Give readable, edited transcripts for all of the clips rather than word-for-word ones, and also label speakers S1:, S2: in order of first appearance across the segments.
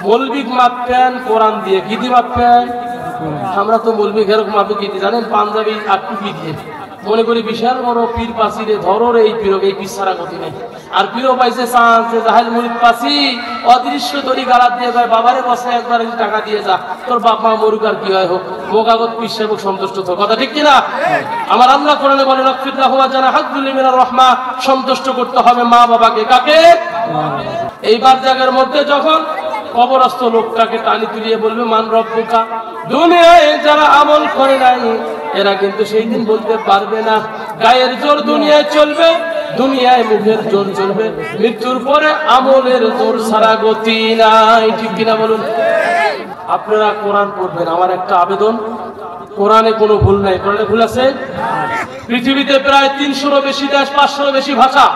S1: মৌলবি মাপেন কোরআন দিয়ে, কি দিয়ে মাপেন? আমরা তো মৌলবি এরকম মাপে কি দিয়ে জানেন? পাঞ্জাবি আর টুপি দিয়ে। মনে করি বিশাল বড় পীর পাশিরে ধরো রে, এই পীর, এই পীর সারা গতি নেই। আর পীরও পাইছে চান্স, জাহেল মুরিদ পাশি অদৃশ্য দড়ি গালাত দিয়ে যায়, বাবারে বসে একবার টাকা দিয়ে যা, তোর বাপ মা মরুক আর কি হয় হোক, মোকাগত পীর সাহেব সন্তুষ্ট তো। কথা ঠিক কিনা? আমার আল্লাহ কোরআনে বলেন আফিল্লাহু ওয়া জানা হাজ্জুল মিনার রাহমা, সন্তুষ্ট করতে হবে মা বাবাকে। কাকে? এইবার জায়গার মধ্যে যখন কবরস্থ লোকটাকে টানি তুলিয়ে বলবে মান রব্বুকা, দুনিয়ায় যারা আমল করে নাই এরা কিন্তু সেই দিন বলতে পারবে না। গায়ের জোর দুনিয়ায় চলবে, দুনিয়ায় মুখের জোর চলবে, মৃত্যুর পরে আমলের জোর ছাড়া গতি নাই। ঠিক কিনা বলুন? আপনারা কোরআন পড়বেন। আমার একটা আবেদন, কোরআনে কোনো ভুল নাই। কোরআনে ভুল আছে? পৃথিবীতে প্রায় 300-রও বেশি দেশ, 500-রও বেশি ভাষা,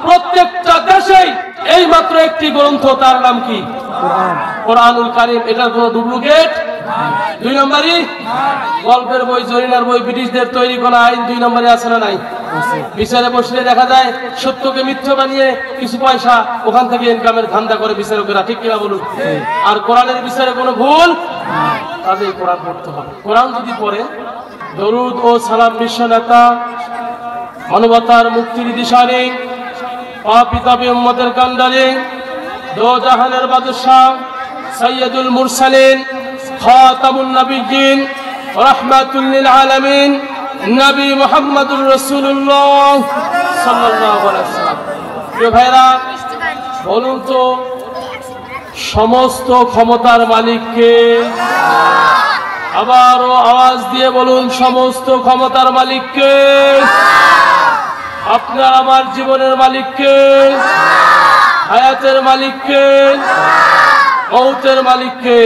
S1: প্রত্যেকটা দেশেই এই মাত্র একটি গ্রন্থ, তার নাম কি? কোরআনুল কারীম। এটার কোনো ডুপ্লিকেট? 2 নম্বরই গল্পের বই, জরিনার বই, ব্রিটিশদের তৈরি করা আইন 2 নম্বরে আছে না নাই? বিচারে বসলে দেখা যায় সত্যকে মিথ্যা বানিয়ে কিছু পয়সা ওখান থেকে ইনকামের ধান্দা করে বিচারকেরা। ঠিক কিনা বলুন? আর কোরআনের বিচারে কোনো ভুল? তাদের কোরআন পড়তে হবে। কোরআন যদি পড়ে, দরুদ ও সালাম বিশ্ব নেতা, মানবতার মুক্তির দিশারি, পাপিতাপি উম্মতের কান্ডারি, দো জাহানের বাদশাহ, সৈয়দুল মুরসালিন, খাতামুন নবিয়্যিন, রাহমাতুল লিল আলামিন, নবী মুহাম্মদুর রাসূলুল্লাহ সাল্লাল্লাহু আলাইহি ওয়াসাল্লাম। প্রিয় ভাইরা, বলুন তো সমস্ত ক্ষমতার মালিক কে? আবারও আওয়াজ দিয়ে বলুন, সমস্ত ক্ষমতার মালিক কে? আপনার আমার জীবনের মালিক কে? হায়াতের মালিক কে? মৌতের মালিক কে?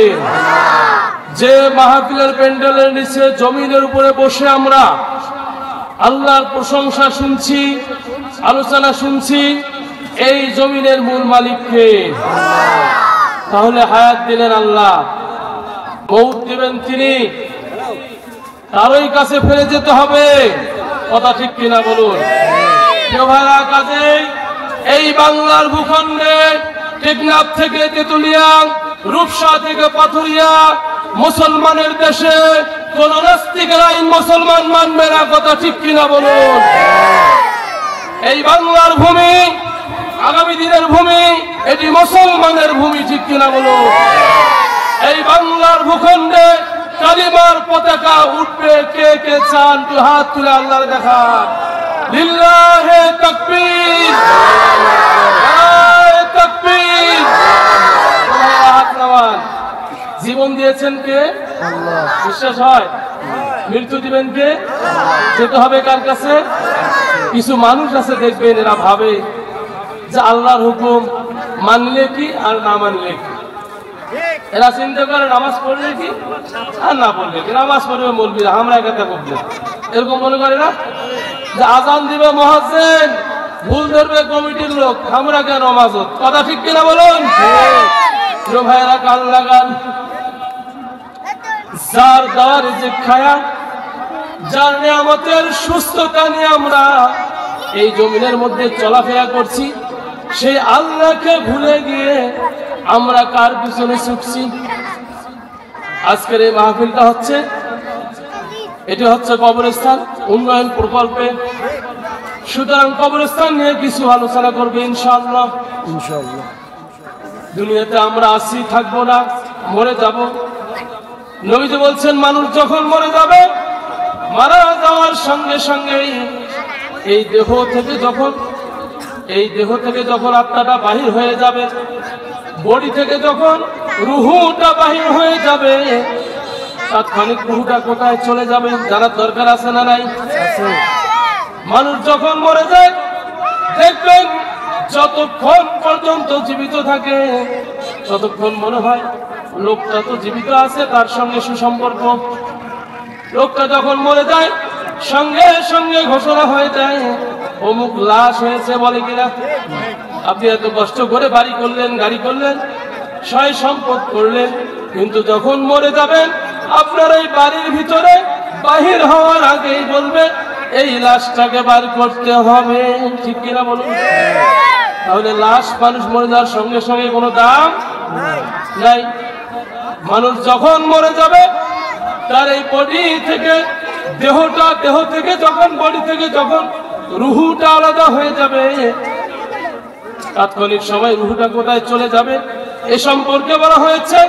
S1: যে মাহফিলের প্যান্ডেলের নিচে জমিনের উপরে বসে আমরা আল্লাহর প্রশংসা শুনছি, আলোচনা শুনছি, এই জমিনের মূল মালিক কে? তাহলে হায়াত দিলেন আল্লাহ, মৌত দিবেন তিনি, তারই কাছে ফিরে যেতে হবে। কথা ঠিক কিনা বলুন? কেউ ভাইরা, কাজেই এই বাংলার ভূখণ্ডে টেকনাফ থেকে তেতুলিয়া, রূপসা থেকে পাথুরিয়া, মুসলমানের দেশে কোন নাস্তিকের আইন মুসলমান মানবে না। কথা ঠিক কিনা বলুন? এই বাংলার ভূমি আগামী দিনের ভূমি, এটি মুসলমানের ভূমি। ঠিক কিনা বলুন? এই বাংলার ভূখণ্ডে কালিমার পতাকা উঠবে। কে কে চান তো হাত তুলে আল্লাহর দেখা। লিল্লাহে তাকবীর, নারায়ে তাকবীর। হাত নামান। জীবন দিয়েছেন কে? আল্লাহ। বিশ্বাস হয়? মৃত্যু দিবেন কে? যেতে হবে কার কাছে? কিছু মানুষ আছে দেখবেন, এরা ভাবে যে আল্লাহর হুকুম মানলে কি আর না মানলে কি। এরা চিন্তা করে নামাজ পড়লে কি আর না পড়লে কি। নামাজ পড়বে বলবি আমরা একাতে করবো, এরকম মনে করে না? যে আজান দিবে মুয়াজ্জিন, ভুল ধরবে কমিটির লোক, আমরা কেন নামাজত। কথা ঠিক কিনা বলুন? প্রিয় ভাইরা, কান লাগান। যার দেওয়া রিজিক খায়া, যার নিয়ামতের সুস্থতা নিয়ে আমরা এই জমিনের মধ্যে চলাফেরা করছি, সেই আল্লাহকে ভুলে গিয়ে আমরা কার পিছনে ছুটছি? আজকের এই মাহফিলটা হচ্ছে, এটি হচ্ছে কবরস্থান উন্নয়ন প্রকল্পে। সুতরাং কবরস্থান নিয়ে কিছু আলোচনা করবে ইনশাআল্লাহ। ইনশাআল্লাহ। দুনিয়াতে আমরা আছি, থাকবো না, মরে যাব। নবীজি বলছেন মানুষ যখন মরে যাবে, মারা যাওয়ার সঙ্গে সঙ্গেই এই দেহ থেকে যখন আত্মাটা বাহির হয়ে যাবে, বডি থেকে যখন রুহুটা বাহির হয়ে যাবে, তাৎক্ষণিক রুহুটা কোথায় চলে যাবে জানার দরকার আছে না নাই? মানুষ যখন মরে যায় দেখবেন যতক্ষণ পর্যন্ত জীবিত থাকে ততক্ষণ মনে হয় লোকটা তো জীবিত আছে, তার সঙ্গে সুসম্পর্ক। লোকটা যখন মরে যায় সঙ্গে সঙ্গে ঘোষণা হয়ে যায় অমুক লাশ হয়েছে, বলে কিনা? আপনি এত কষ্ট করে বাড়ি করলেন, গাড়ি করলেন, সয় সম্পদ করলেন, কিন্তু যখন মরে যাবেন আপনার এই বাড়ির ভিতরে বাহির হওয়ার আগেই বলবে এই লাশটাকে বার করতে হবে। ঠিক কিনা বলুন? তাহলে লাশ মানুষ মরে যাওয়ার সঙ্গে সঙ্গে কোনো দাম নাই। মানুষ যখন মরে যাবে তার এই বডি থেকে দেহ থেকে যখন বডি থেকে যখন রুহুটা আলাদা হয়ে যাবে, তাৎক্ষণিক সময় রুহুটা কোথায় চলে যাবে এ সম্পর্কে বলা হয়েছে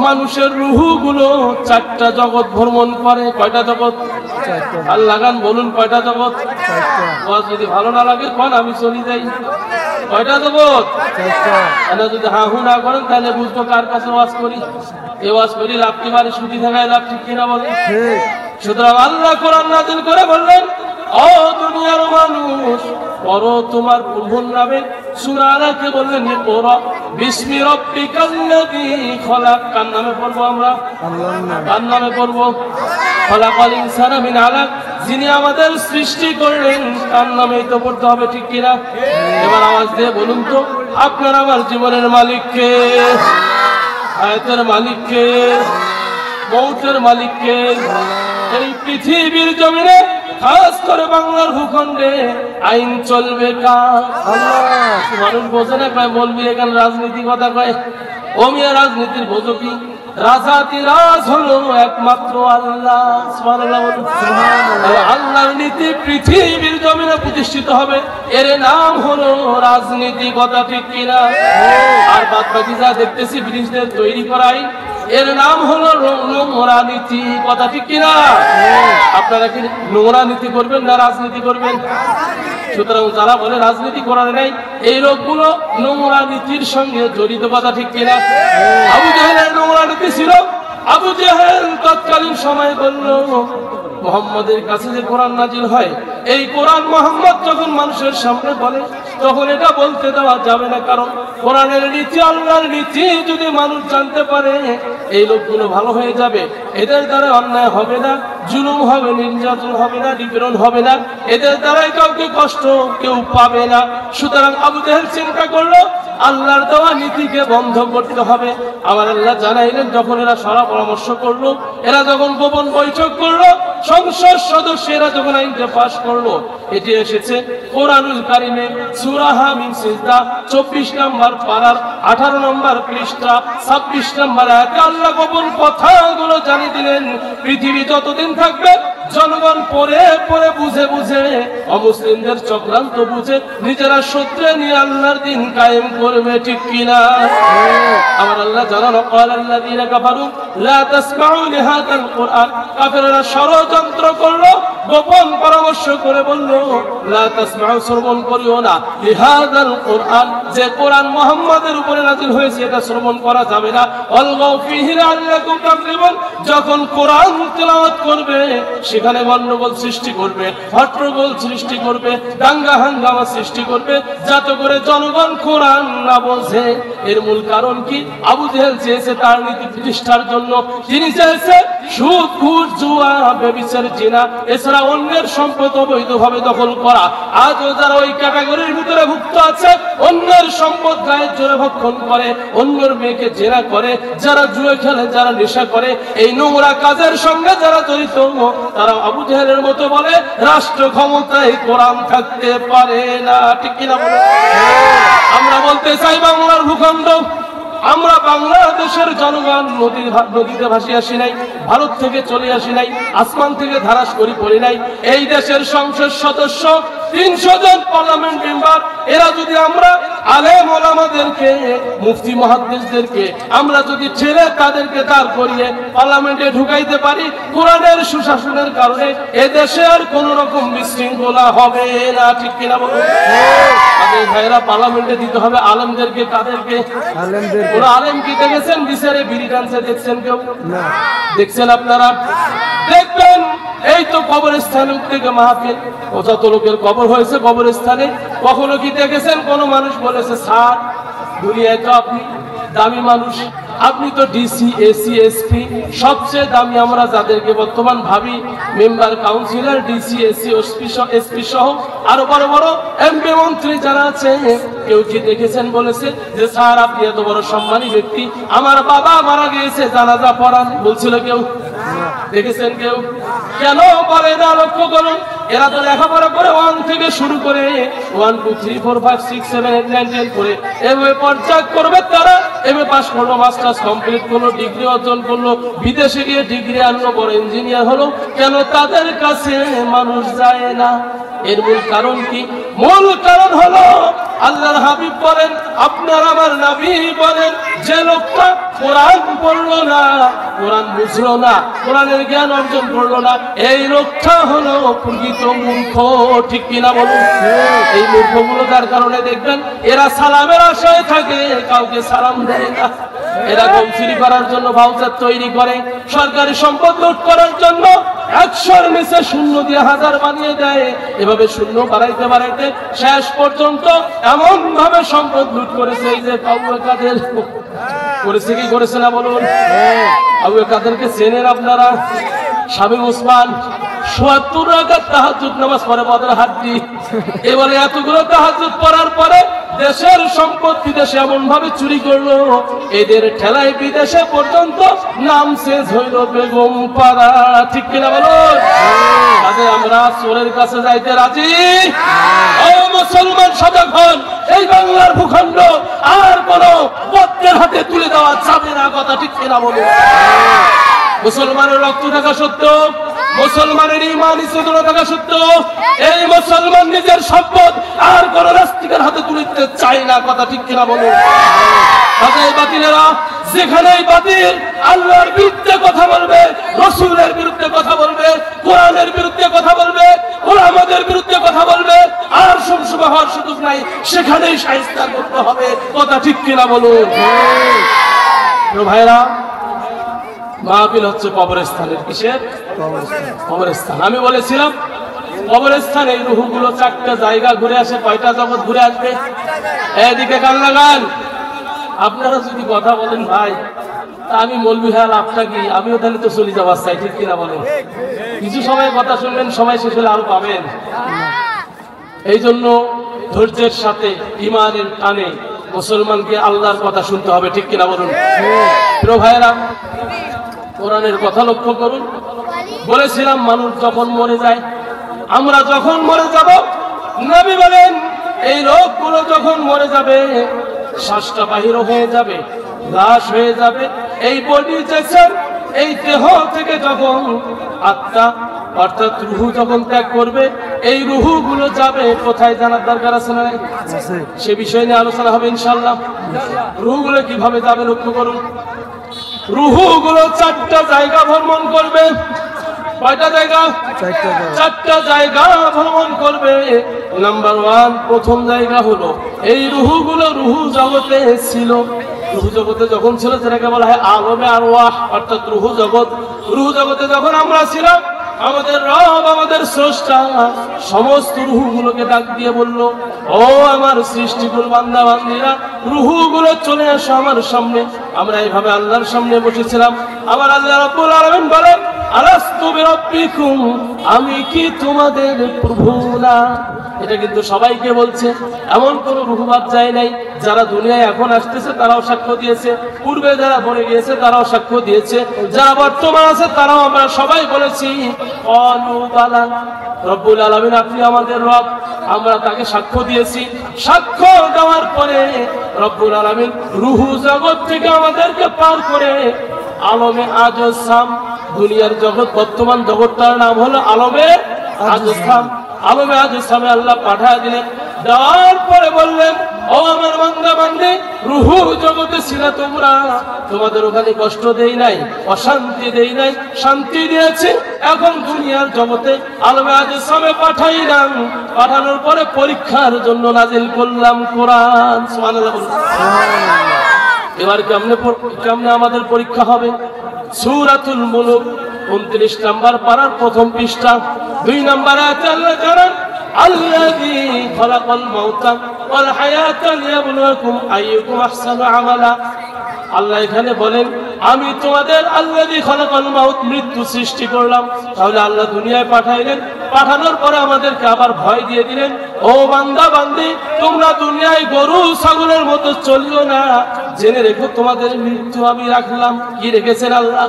S1: মানুষের রুহুগুলো 4টা জগৎ ভ্রমণ করে। কয়টা জগৎ? আর লাগান বলুন কয়টা জগৎ? যদি ভালো না লাগে কোন আমি চলে যাই। কয়টা জগৎ? যদি হাহু না করেন তাহলে বুঝবো কার কাছে ওয়াজ করি। এই ওয়াজ করি লাভ কি বাড়ি ছুটি থাকায় লাভ, ঠিক কিনা বলে? সুতরাং আল্লাহ কোরআন নাযিল করে বললেন, ও দুনিয়ার মানুষ, পড়ো তোমার প্রভুর নামে। সূরা আলাকে বললেন পড়ো বিসমি রাব্বিকাল্লাযী খলাক। কার নামে পড়বো আমরা? কার নামে পড়বো? খলাকাল ইনসানা মিন আলাক, যিনি আমাদের সৃষ্টি করলেন তার নামেই তো পড়তে হবে, ঠিক কিনা? এবার আওয়াজ দিয়ে বলুন তো আপনার আমার জীবনের মালিক কে? হায়াতের মালিক কে? মৌতের মালিক কে? এই পৃথিবীর জমিনে খাস করে বাংলার ভূখণ্ডে আইন চলবে কার? মানুষ বোঝে না, কয় বলবি এখানে রাজনীতি কথা কয়। ও মিয়া রাজনীতির বোঝো কি? রাজাতিরাজ হলো একমাত্র আল্লাহ। সুবহানাল্লাহ বলুন। আল্লাহর নীতি পৃথিবীর জমিনে প্রতিষ্ঠিত হবে, এর নাম হলো রাজনীতি, কথা ঠিক কিনা? আর বাদ বাকি যা দেখতেছি ব্রিটিশদের তৈরি করাই, এর নাম হলো নোংরা নীতি, কথা ঠিক কিনা? আপনারা কি নোংরা নীতি করবেন না রাজনীতি করবেন? সুতরাং যারা বলে রাজনীতি করার নাই, এই লোকগুলো নোংরা নীতির সঙ্গে জড়িত, কথা ঠিক কিনা? আবু জাহেলের নোংরা নীতি ছিল। আবু জাহেল তৎকালীন সময় বলল মুহাম্মদের কাছে যে কোরআন নাজিল হয়, এই কোরআন মুহাম্মদ যখন মানুষের সামনে বলে তখন এটা বলতে দেওয়া যাবে না, কারণ কোরআনের নীতি আল্লাহর নীতি যদি মানুষ জানতে পারে এই লোকগুলো ভালো হয়ে যাবে, এদের দ্বারা অন্যায় হবে না, জুলুম হবে, নির্যাতন হবে না, নিপীড়ন হবে না, এদের দ্বারাই কাউকে কষ্ট কেউ পাবে না। সুতরাং আবু জাহেল চিন্তা করলো আল্লাহর দেওয়া নীতিকে বন্ধ করতে হবে। আমার আল্লাহ জানাইলেন যখন এরা সারা পরামর্শ করলো, এরা যখন গোপন বৈঠক করলো, সংসদ সদস্যরা যখন আইনটা পাশ করলো, এটি এসেছে কোরআনুল কারিমে সূরা হামিম সিজদা 24 নম্বর পারার 18 নম্বর পৃষ্ঠা 26 নম্বর আয়াতে আল্লাহ গোপন কথাগুলো জানিয়ে দিলেন। পৃথিবী যতদিন থাকবে জনগণ পরে পরে বুঝে বুঝে অমুসলিমদের চক্রান্ত বুঝে নিজেরা সূত্রে নিয়ে আল্লাহর দিন কায়েম করবে, ঠিক কিনা? আমার আল্লাহ জানানো আল্লাযীনা কাফারু লা তাসমাউ লিহাযাল কুরআন, কাফেররা ষড়যন্ত্র করলো, গোপন পরামর্শ করে বলল লা তাসমাউ, শ্রবণ করিও না, লিহাযাল কুরআন, যে কোরআন মুহাম্মাদের উপরে নাযিল হয়েছে এটা শ্রবণ করা যাবে না। অলগাউ ফীহি লাআল্লাকুম তাগলিবুন, যখন কোরআন তেলাওয়াত করবে সেখানে গন্ডগোল সৃষ্টি করবে, হট্টগোল সৃষ্টি করবে, দাঙ্গা হাঙ্গামা সৃষ্টি করবে, যাতে করে জনগণ কোরআন না বোঝে। এর মূল কারণ কি? আবু জাহেল চেয়েছে তার নীতি প্রতিষ্ঠার জন্য, তিনি চেয়েছে সুদ, ঘুষ, জুয়া, ব্যভিচার, জিনা, এছাড়া অন্যের সম্পদ অবৈধভাবে দখল করা। আজও যারা ওই ক্যাটাগরির ভিতরে ভুক্ত আছে, অন্যের সম্পদ গায়ের জোরে ভক্ষণ করে, অন্যের মেয়েকে জেরা করে, যারা জুয়া খেলে, যারা নেশা করে, এই নোংরা কাজের সঙ্গে যারা জড়িত, তারা আবু জাহেলের মতো বলে রাষ্ট্র ক্ষমতায় কোরআন থাকতে পারে না, ঠিক কিনা? আমরা বলতে চাই বাংলার ভূখণ্ড, আমরা বাংলাদেশের জনগণ নদীতে ভাসি আসি নাই, ভারত থেকে চলে আসি নাই, আসমান থেকে ধারাস করি পড়ি নাই। এই দেশের সংসদ সদস্য 300 জন পার্লামেন্ট মেম্বার, এরা যদি আমরা আলেম ওলামাদেরকে, মুফতি মুহাদ্দিসদেরকে আমরা যদি ছেড়ে তাদেরকে দাঁড় করিয়ে পার্লামেন্টে ঢুকাইতে পারি, কোরআনের সুশাসনের কারণে এ দেশে আর কোন রকম বিশৃঙ্খলা হবে না, ঠিক কিনা বলুন? আমাদের ভাইরা পার্লামেন্টে দিতে হবে আলেমদেরকে, তাদেরকে কোন আলেম কি দেখেছেন বিচারে বিড়ি টানছে? দেখছেন কেউ? দেখছেন আপনারা? দেখবেন এই তো কবরস্থানে থেকে মাহফিল, যত লোকের কবর হয়েছে কবরস্থানে, কখনো কি দেখেছেন কোন মানুষ বলেছে স্যার দুনিয়ায় তো আপনি দামি মানুষ, আপনি তো ডিসি, এসি, এসপি, সবচেয়ে দামি আমরা যাদেরকে বর্তমান ভাবি member, councillor, DC, AC, SP সহ আরো বড় বড় এমপি, মন্ত্রী যারা আছে, কেউ কি দেখেছেন বলেছে যে স্যার আপনি এত বড় সম্মানী ব্যক্তি, আমার বাবা মারা গিয়েছে, জানাজা পড়ান, বলছিল কেউ? দেখেছেন কেউ? কেন বলে না? লক্ষ্য করুন, এরা তো লেখাপড়া করে 1 থেকে শুরু করে 1 2 3 4 5 6 7 8 9 10 করে এভাবে পর্যায় করবে তারা, এমএ পাস করলো, মাস্টার্স কমপ্লিট করলো, ডিগ্রি অর্জন করলো, বিদেশে গিয়ে ডিগ্রি আনলো, বড় ইঞ্জিনিয়ার হলো, কেন তাদের কাছে মানুষ যায় না? এর মূল কারণ কি? মূল কারণ হলো আল্লাহর হাবিব বলেন, আপনার আমার নবী বলেন, যে লোকটা কোরআন পড়লো না, কোরআন বুঝলো না, কোরআনের জ্ঞান অর্জন করলো না, এই লোকটা হলো প্রকৃত মূর্খ। ঠিক কিনা বলুন? এই মূর্খগুলো তার কারণে দেখবেন এরা সালামের আশায় থাকে, কাউকে সালাম দেয় না। এরা গম চুরি করার জন্য ভাউচার তৈরি করে, সরকারি সম্পদ লুট করার জন্য 100-র নিচে শূন্য দিয়ে 1000 বানিয়ে দেয়। এভাবে শূন্য বাড়াইতে বাড়াইতে শেষ পর্যন্ত এমন ভাবে সম্পদ লুট করেছে, এই যে আবু কাদের করেছে, কি করেছে না বলুন? আবু কাদেরকে চেনেন আপনারা? শামীম ওসমান ৭০ রাকাত তাহাজ্জুদ নামাজ পড়ে বদর হাড্ডি। এবারে এতগুলো তাহাজ্জুদ পড়ার পরে দেশের সম্পদ বিদেশে এমন ভাবে চুরি করলো, এদের ঠেলায় বিদেশে পর্যন্ত নাম শেষ হইল বেগম পাড়া। ঠিক কিনা বলুন? আগে আমরা চোরের কাছে যাইতে রাজি? ও মুসলমান সজাগ হন, এই বাংলার ভূখণ্ড আর কোন বক্তের হাতে তুলে দেওয়া যাবে না। কথা ঠিক কিনা বলুন? মুসলমানের রক্ত থাকা সত্ত্বেও, মুসলমানের ঈমান ইজ্জত থাকা সত্ত্বেও এই মুসলমান নিজের সম্পদ আর কোন রাষ্ট্রের হাতে তুলে দিতে চায় না। কথা ঠিক কিনা বলুন? তাদের বাতিলেরা যেখানেই বাতিল আল্লাহর বিরুদ্ধে কথা বলবে, রাসূলের বিরুদ্ধে কথা বলবে, কোরআনের বিরুদ্ধে কথা বলবে, উলামাদের বিরুদ্ধে কথা বলবে, আর সবসময় হওয়ার সুযোগ নাই, সেখানেই শায়েস্তা করতে হবে। কথা ঠিক কিনা বলুন? ভাইরা, মাহফিল হচ্ছে কবরস্থানের। কিসের কবরস্থান? আমি বলেছিলাম কবরস্থানে এই রুহগুলো 4টা জায়গা ঘুরে আসে। 5টা জগৎ ঘুরে আসবে। এদিকে কান লাগান। আপনারা যদি কথা বলেন ভাই, তা আমি মৌলবি হ্যাঁ লাভটা কি? আমিও তাহলে তো চলে যাওয়ার চাই। ঠিক কিনা বলেন? কিছু সময় কথা শুনবেন, সময় শেষ হলে আরো পাবেন। এই জন্য ধৈর্যের সাথে ইমানের টানে মুসলমানকে আল্লাহর কথা শুনতে হবে। ঠিক কিনা বলুন? প্রিয় ভাইরা, কোরআনের কথা লক্ষ্য করুন। বলেছিলাম মানুষ যখন মরে যায়, আমরা যখন মরে যাব, নবী বলেন এই লোকগুলো যখন মরে যাবে, শ্বাসটা বাহির হয়ে যাবে, লাশ হয়ে যাবে, এই বডি জেসের এই দেহ থেকে যখন আত্মা অর্থাৎ রুহু যখন ত্যাগ করবে, এই রুহুগুলো যাবে কোথায় জানার দরকার আছে না? সে বিষয় নিয়ে আলোচনা হবে ইনশাআল্লাহ। রুহুগুলো কিভাবে যাবে লক্ষ্য করুন। রুহুগুলো 4টা জায়গা ভ্রমণ করবে। কয়টা জায়গা? 4টা জায়গা ভ্রমণ করবে। নাম্বার 1, প্রথম জায়গা হলো এই রুহুগুলো রুহু জগতে ছিল। রুহু জগতে যখন ছিল সেটাকে বলা হয় আলমে আরওয়াহ, অর্থাৎ রুহু জগৎ। রুহু জগতে যখন আমরা ছিলাম, আমাদের রব, আমাদের স্রষ্টা সমস্ত রুহুগুলোকে ডাক দিয়ে বলল, ও আমার সৃষ্টিকুল বান্দা বান্দীরা, রুহুগুলো চলে আসো আমার সামনে। আমরা এইভাবে আল্লাহর সামনে বসেছিলাম। আমার আল্লাহ রাব্বুল আলামিন বলেন, আলাস্তু বিরাব্বিকুম, আমি কি তোমাদের প্রভু না? এটা কিন্তু সবাইকে বলছে, এমন কোন রুহু বাদ যায় নাই। যারা দুনিয়ায় এখন আসতেছে তারাও সাক্ষ্য দিয়েছে, পূর্বে যারা মরে গিয়েছে তারাও সাক্ষ্য দিয়েছে, যারা বর্তমান আছে তারাও আমরা সবাই বলেছি ক্বালু বালা, রব্বুল আলামিন আপনি আমাদের রব, আমরা তাকে সাক্ষ্য দিয়েছি। সাক্ষ্য দেওয়ার পরে রব্বুল আলামিন রুহু জগৎ থেকে আমাদেরকে পার করে আলমে আজসাম, দুনিয়ার জগৎ, বর্তমান জগৎটার নাম হলো আলমে আজসাম। আলমে আজসামে আল্লাহ পাঠিয়ে দিলেন। দেওয়ার পরে বললেন, ও আমার বান্দা বান্দী, রুহু জগতে ছিল তোমরা, তোমাদের ওখানে কষ্ট দেই নাই, অশান্তি দেই নাই, শান্তি দিয়েছি। এখন দুনিয়ার জগতে আলমে আজসামে পাঠাইলাম। পাঠানোর পরে পরীক্ষার জন্য নাজিল করলাম কোরআন। সুবহানাল্লাহ বলুন। এবার কেমনে আমাদের পরীক্ষা হবে? সূরাতুল মুলক 29 নম্বর পারার প্রথম পৃষ্ঠা 2 নম্বর আয়াতে আল্লাহ জানান, আল্লাযী খালাকাল মাউতা ওয়াল হায়াতা লিয়াবলুয়াকুম আইয়ুকুম আহসানু আমালা। আল্লাহ এখানে বলেন, আমি তোমাদের আল্লাযী খালাকাল মাউত, মৃত্যু সৃষ্টি করলাম। তাহলে আল্লাহ দুনিয়ায় পাঠাইলেন, পাঠানোর পরে আমাদেরকে আবার ভয় দিয়ে দিলেন, ও বান্দা বান্দি, তোমরা দুনিয়ায় গরু ছাগলের মতো চলিও না, জেনে রেখো তোমাদের মৃত্যু আমি রাখলাম। কি রেখেছেন আল্লাহ?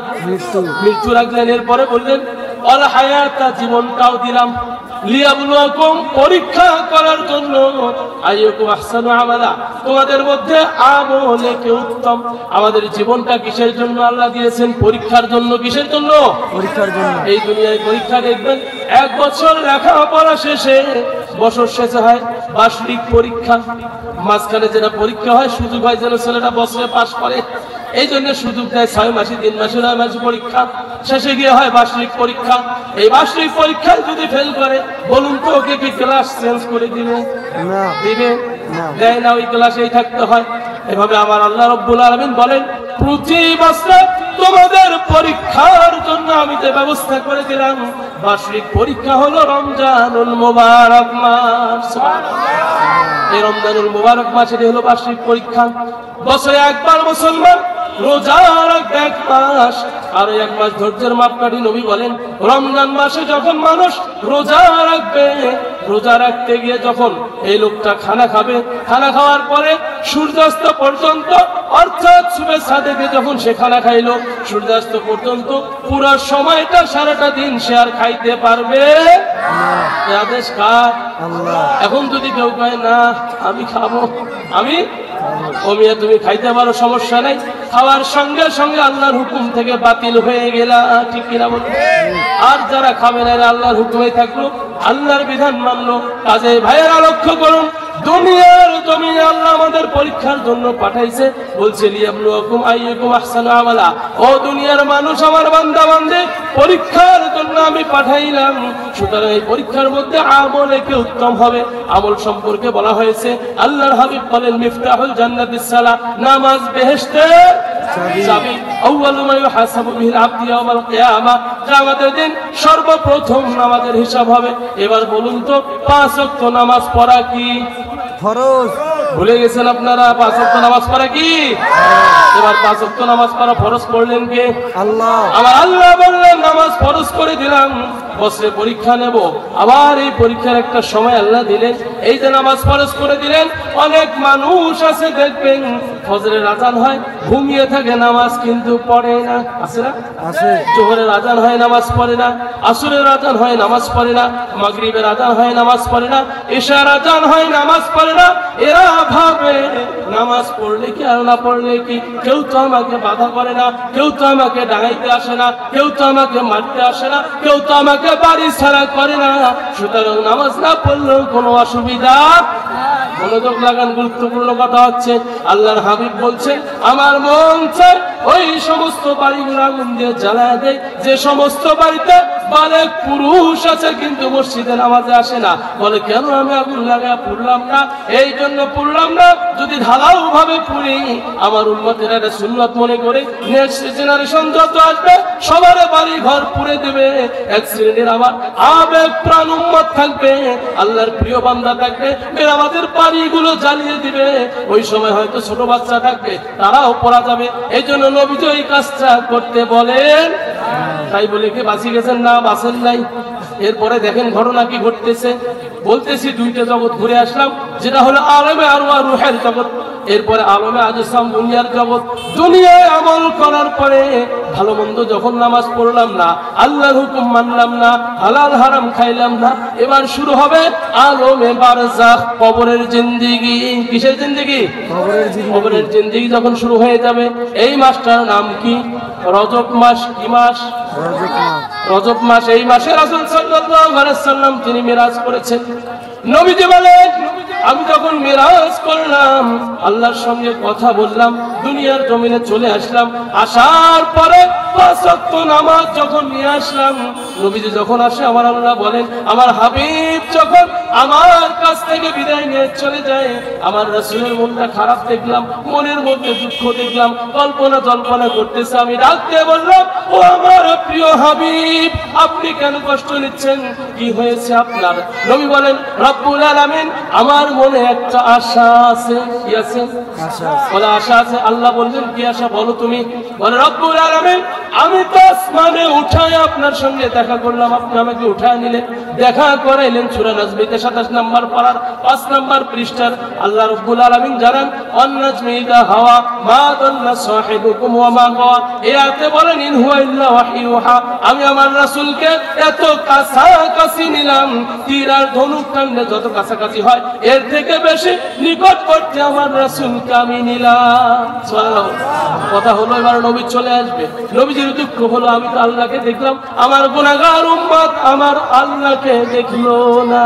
S1: মৃত্যু রাখলেন। এরপরে বললেন ওয়াল হায়াতা, জীবনটাও দিলাম। লিয়াবলুয়াকুম পরীক্ষা করার জন্য, আইয়ুকুম আহসানু আমালা তোমাদের মধ্যে আমলে কে উত্তম। আমাদের জীবনটা কিসের জন্য আল্লাহ দিয়েছেন? পরীক্ষার জন্য। কিসের জন্য? পরীক্ষার জন্য। এই দুনিয়ায় পরীক্ষা দেখবেন 1 বছর লেখাপড়া শেষে বছর শেষে হয় বার্ষিক পরীক্ষা, মাঝখানে যেটা পরীক্ষা হয় সুযোগ হয় যেন ছেলেটা বছরে পাশ করে, এই জন্য সুযোগ দেয় 6 মাসে 3 মাসে 9 মাসে পরীক্ষা, শেষে গিয়ে হয় বার্ষিক পরীক্ষা। এই বার্ষিক পরীক্ষায় যদি ফেল করে বলুন তো ওকে কি ক্লাস চেঞ্জ করে দিবে? না, দিবে দেয় না, ওই ক্লাসেই থাকতে হয়। এভাবে আমার আল্লাহ রাব্বুল আলামিন বলেন প্রতি বছর তোমাদের পরীক্ষার জন্য আমি যে ব্যবস্থা করে দিলাম, বার্ষিক পরীক্ষা হলো রমজানুল মুবারক মাস। এই রমজানুল মুবারক মাসে হলো বার্ষিক পরীক্ষা। বছরে একবার মুসলমান রোজা রাখবে 1 মাস, আর 1 মাস ধৈর্যের মাপকাঠি। নবী বলেন রমজান মাসে যখন মানুষ রোজা রাখবে, রোজা রাখতে গিয়ে যখন এই লোকটা খানা খাবে, খানা খাওয়ার পরে সূর্যাস্ত পর্যন্ত, অর্থাৎ শুভেচ্ছা থেকে যখন সে খানা খাইলো সূর্যাস্ত পর্যন্ত পুরো সময়টা সারাটা দিন সে আর খাইতে পারবে না। আদেশ কার? আল্লাহ। এখন যদি কেউ কয় না আমি খাবো, আমি ওমিয়া তুমি খাইতে পারো, সমস্যা নাই, খাওয়ার সঙ্গে সঙ্গে আল্লাহর হুকুম থেকে বাতিল হয়ে গেলা, ঠিক কিনা বলুন? আর যারা খাবে না আল্লাহর হুকুমে থাকলো, আল্লাহর বিধান মানলো। কাজে ভাইয়েরা লক্ষ্য করুন, দুনিয়ার জমিনে আল্লাহ আমাদের পরীক্ষার জন্য পাঠাইছে, বলছে লিয়াবলুয়াকুম আইয়ুকুম আহসানু আমালা। ও দুনিয়ার মানুষ, আমার বান্দা বান্দে, পরীক্ষার জন্য আমি পাঠাইলাম। সুতরাং এই পরীক্ষার মধ্যে আমলে কে উত্তম হবে, আমল সম্পর্কে বলা হয়েছে। আল্লাহর হাবিব বলেন মিফতাহুল জান্নাতিস সালাহ, নামাজ বেহেশতের চাবি। আউয়ালু মা ইউহাসাবু বিহিল আবদু ইয়াওমাল কিয়ামা, কিয়ামতের দিন সর্বপ্রথম নামাজের হিসাব হবে। এবার বলুন তো 5 ওয়াক্ত নামাজ পড়া কি ফরজ? ভুলে গেছেন আপনারা? 5 ওয়াক্ত নামাজ পড়া কি? এবার 5 ওয়াক্ত নামাজ পড়া ফরজ করলেন কে? আল্লাহ। আমার আল্লাহ বললেন নামাজ ফরজ করে দিলাম, বছরে পরীক্ষা নেব। আবার এই পরীক্ষার একটা সময় আল্লাহ দিলেন, এই যে নামাজ ফরজ করে দিলেন। অনেক মানুষ আছে দেখবেন ফজরের আজান হয় ঘুমিয়ে থাকে, নামাজ কিন্তু পড়ে না, আছে না? আছে। জোহরের আজান হয় নামাজ পড়ে না, আসরের আজান হয় নামাজ পড়ে না, মাগরিবের আজান হয় নামাজ পড়ে না, ইশার আজান হয় নামাজ পড়ে না। এরা ভাবে নামাজ পড়লে কি আর না পড়লে কি, কেউ তো আমাকে বাধা করে না, কেউ তো আমাকে ডাঙাইতে আসে না, কেউ তো আমাকে মারতে আসে না, কেউ তো আমাকে বাড়ি ছাড়া করে না, সুতরাং নামাজ না পড়লেও কোনো অসুবিধা। মনোযোগ লাগান, গুরুত্বপূর্ণ কথা হচ্ছে। আল্লাহর হাবিব বলছেন আমার মন চায় ওই সমস্ত বাড়িগুলো আগুন দিয়ে জ্বালায় দেয় যে সমস্ত বাড়িতে বালেক পুরুষ আছে কিন্তু মসজিদে নামাজে আসে না। বলে কেন আমি আগুন লাগায় পুড়লাম না? এই জন্য পুড়লাম না, যদি ঢালাও ভাবে পুড়ি আমার উম্মতেরা এটা সুন্নাত মনে করে নেক্সট জেনারেশন যত আসবে সবার বাড়ি ঘর পুড়ে দেবে। এক শ্রেণীর আমার আবেগ প্রাণ উম্মত থাকবে, আল্লাহর প্রিয় বান্দা থাকবে, আমাদের বাড়িগুলো জ্বালিয়ে দিবে। ওই সময় হয়তো ছোট বাচ্চা থাকবে, তারাও পড়া যাবে। এই জন্য নবীজি ওই কাজটা করতে বলেন। তাই বলে কি বাঁচি গেছেন? না, বাঁচেন নাই। এরপরে দেখেন ঘটনা কি ঘটতেছে। বলতেছি 2টা জগৎ ঘুরে আসলাম, যেটা হলো আলমে আরওয়াহ রূহের জগৎ, এরপরে আলমে আজসাম দুনিয়ার জগৎ। দুনিয়ায় আমল করার পরে ভালো মন্দ যখন নামাজ পড়লাম না, আল্লাহর হুকুম মানলাম না, হালাল হারাম খাইলাম না, এবার শুরু হবে আলমে বারজাখ, কবরের জিন্দেগি। কিসের জিন্দেগি? কবরের জিন্দেগি যখন শুরু হয়ে যাবে। এই মাসটার নাম কি? রজব মাস। কি মাস? রজব মাস। এই মাসে রাসূল সাল্লাল্লাহু আলাইহি ওয়াসাল্লাম তিনি মিরাজ করেছেন। নবীজি বলেন আমি যখন মিরাজ করলাম, আল্লাহর সঙ্গে কথা বললাম, দুনিয়ার জমিনে চলে আসলাম। আসার পরে 5 ওয়াক্ত নামাজ যখন নিয়ে আসলাম, নবীজি যখন আসে আমার আল্লাহ বলেন আমার হাবিব যখন আমার কাছ থেকে বিদায় নিয়ে চলে যায়, আমার রাসূলের মনটা খারাপ দেখলাম, মনের মধ্যে দুঃখ দেখলাম, কল্পনা জল্পনা করতেছে। আমি ডাকতে বললাম ও আমার প্রিয় হাবিব, আপনি কেন কষ্ট নিচ্ছেন? কি হয়েছে আপনার? নবী বলেন রব্বুল আলামিন আমার মনে একটা আশা আছে। কি আছে? আশা। বলে আশা আছে। আল্লাহ বললেন কি আশা বলো তুমি? বলে রব্বুল আলামিন আমি তো আসমানে উঠায় আপনার সঙ্গে দেখা করলাম, আপনি আমাকে উঠায় নিলেন, দেখা করাইলেন। সূরা নাজমিতে 27 নম্বর পারার 5 নম্বর পৃষ্ঠার আল্লাহ রাব্বুল আলামিন জানান, ওয়ান-নাজমি ইযা হাওয়া মা দাল্লা সাহিবুকুম ওয়া মা গাওয়া। এই আয়াতে বলেন, ইন হুয়া ইল্লা ওয়াহয়ুহা। আমি আমার রাসূলকে এত কাছাকাছি নিলাম, তীর আর ধনুক টানলে যত কাছাকাছি হয় এর থেকে বেশি নিকটবর্তী আমার রাসূলকে আমি নিলাম। সুবহানাল্লাহ। কথা হলো এবার নবী চলে আসবে। নবীজির দুঃখ হলো, আমি তো আল্লাহকে দেখলাম, আমার গুনাহগার উম্মত আমার আল্লাহকে দেখলো না।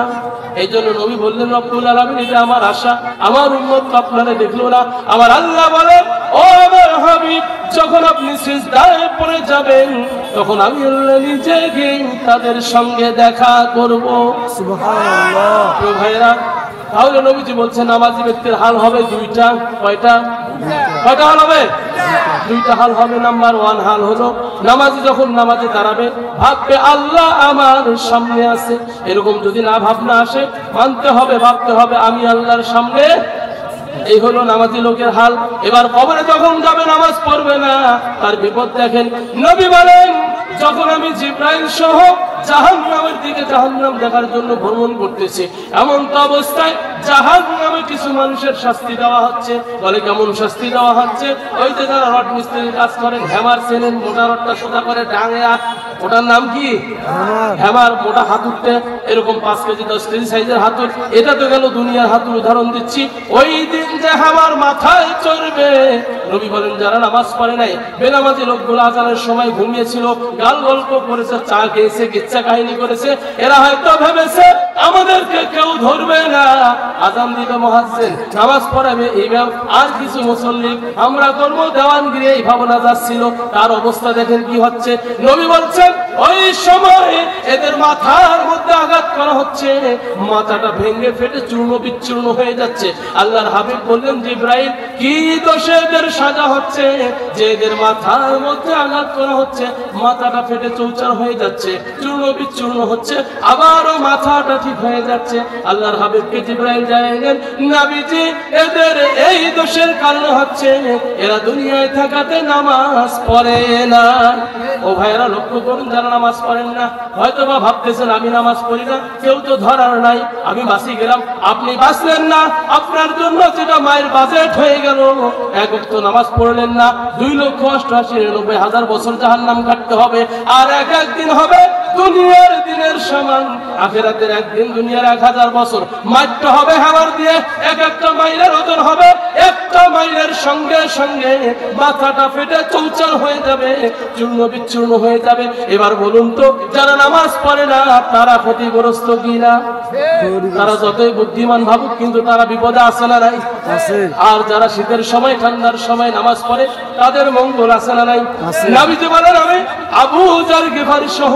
S1: এই জন্য নবী বললেন, রব্বুল আলামিন এটা আমার আশা, আমার উম্মত আপনারা দেখলো না। আমার আল্লাহ বলেন, ও আমার হাবিব, যখন আপনি সিজদায় পড়ে যাবেন তখন আমি আল্লাহ নিজে গিয়ে তাদের সঙ্গে দেখা করব। সুবহানাল্লাহ। ভাইরা, তাহলে নবীজি বলছেন নামাজি ব্যক্তির হাল হবে দুইটা। কয়টা হাল হবে? দুইটা হাল হবে। নাম্বার 1 হাল হলো, নামাজি যখন নামাজে দাঁড়াবে ভাববে আল্লাহ আমার সামনে আছে। এরকম যদি না ভাবনা আসে, মানতে হবে, ভাবতে হবে আমি আল্লাহর সামনে। এই হলো নামাজি লোকের হাল। এবার কবরে যখন যাবে নামাজ পড়বে না, তার বিপদ দেখেন। নবী বলেন, যখন আমি জিবরাইল সহ জাহান্নামের দিকে, জাহান্নাম দেখার জন্য ভ্রমণ করতেছি, এমন তো অবস্থায় জাহান্নামে কিছু মানুষের শাস্তি দেওয়া হচ্ছে। বলে কেমন শাস্তি দেওয়া হচ্ছে? ওই যে যারা রড মিস্ত্রির কাজ করেন, হ্যামার চেনেন, মোটা রডটা সোজা করে ডাঙে, ওটার নাম কি? হ্যামার। মোটা হাতুরটা এরকম 5 কেজি 10 কেজি সাইজের হাতুর। এটা তো গেল দুনিয়ার হাতুর, উদাহরণ দিচ্ছি। ওই দিন যে হ্যামার মাথায় চড়বে, নবী বলেন যারা নামাজ পড়ে নাই, বেনামাজি লোকগুলো আজানের সময় ঘুমিয়েছিল, গাল গল্প করেছে, চা খেয়েছে, কিচ্ছা কাহিনী করেছে, এরা হয়তো ভেবেছে আমাদেরকে কেউ ধরবে না, আজান দিবে মুয়াজ্জিন, নামাজ পড়াবে ইমাম, আর কিছু মুসল্লি আমরা করব দেওয়ানগিরি, এই ভাবনা যাচ্ছিল। তার অবস্থা দেখেন কি হচ্ছে। নবী বলছেন ওই সময় এদের মাথার মধ্যে আঘাত করা হচ্ছে, মাথাটা ভেঙে ফেটে চূর্ণ বিচূর্ণ হয়ে যাচ্ছে। আল্লাহর হাবিব বললেন, জিবরাইল কি দোষে এদের সাজা হচ্ছে যে এদের মাথার মধ্যে আঘাত করা হচ্ছে, মাথাটা ফেটে চৌচার হয়ে যাচ্ছে, চূর্ণ বিচূর্ণ হচ্ছে, আবারও মাথাটা ঠিক হয়ে যাচ্ছে। আল্লাহর হাবিবকে জিবরাইল জানালেন, নবীজি এদের এই দোষের কারণে হচ্ছে এরা দুনিয়ায় থাকাতে নামাজ পড়ে না। ও ভাইরা, লক্ষ্য করুন, যারা নামাজ পড়েন না, হয়তো বা ভাবতেছেন আমি নামাজ পড়ি না, কেউ তো ধরার নাই, আমি বাঁচি গেলাম। আপনি বাঁচলেন না, আপনার জন্য যেটা মায়ের বাজেট হয়ে গেল, এক ওয়াক্ত নামাজ পড়লেন না, 2,88,99,000 বছর জাহান্নাম কাটতে হবে। আর এক দিন হবে দুনিয়ার দিনের সমান, আখিরাতের একদিন দুনিয়ার 1000 বছর মারতে হবে হাওয়ার দিয়ে। একটা মাইলের ওজন হবে, একটা মাইলের সঙ্গে সঙ্গে মাথাটা ফেটে চৌচার হয়ে যাবে, চূর্ণ বিচূর্ণ হয়ে যাবে। এবার বলুন তো, যারা নামাজ পড়ে না তারা ক্ষতিগ্রস্ত কিনা? তারা যতই বুদ্ধিমান ভাবুক, কিন্তু তারা বিপদে আছে না নাই? আর যারা শীতের সময় ঠান্ডার সময় নামাজ পড়ে তাদের মঙ্গল আছে না নাই? নবীজি বলেন, আমি আবু যার গিফারি সহ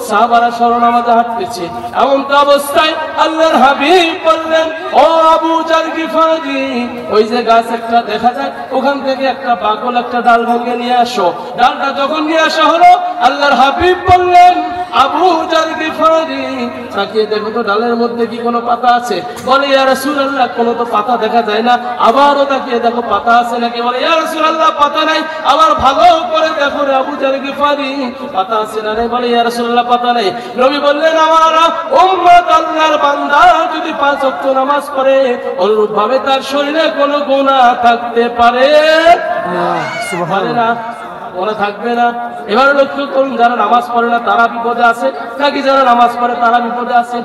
S1: সাহাবারা সরো নামাজে হাঁটতেছে, এমন তো অবস্থায় আল্লাহর হাবিব বললেন, ও আবু যার গিফারি, ওই যে গাছ একটা দেখা যায়, ওখান থেকে একটা পাগল একটা ডাল ভেঙে নিয়ে আসো। ডালটা যখন নিয়ে আসা হলো, আল্লাহর হাবিব বললেন, আবু যার গিফারি, তাকিয়ে দেখো তো ডালের মধ্যে কি কোনো পাতা আছে? বলে, ইয়া রাসূলুল্লাহ, কোনো তো পাতা দেখা যায় না। আবারও তাকিয়ে দেখো পাতা আছে নাকি? বলে, ইয়া রাসূলুল্লাহ, পাতা নাই। আবার ভালো করে দেখো রে আবু যার গিফারি, পাতা আছে না? বলে, ইয়া রাসূলুল্লাহ, পাতা নাই। নবী বললেন, আমার উম্মত আল্লাহর বান্দা যদি 5 ওয়াক্ত নামাজ পড়ে, অনুরূপ ভাবে তার শরীরে কোনো গুনাহ থাকতে পারে না, ওরা থাকবে না। এবার লক্ষ্য করুন, যারা নামাজ পড়ে না তারা বিপদে আছে নাকি যারা নামাজ পড়ে তারা বিপদে আছে?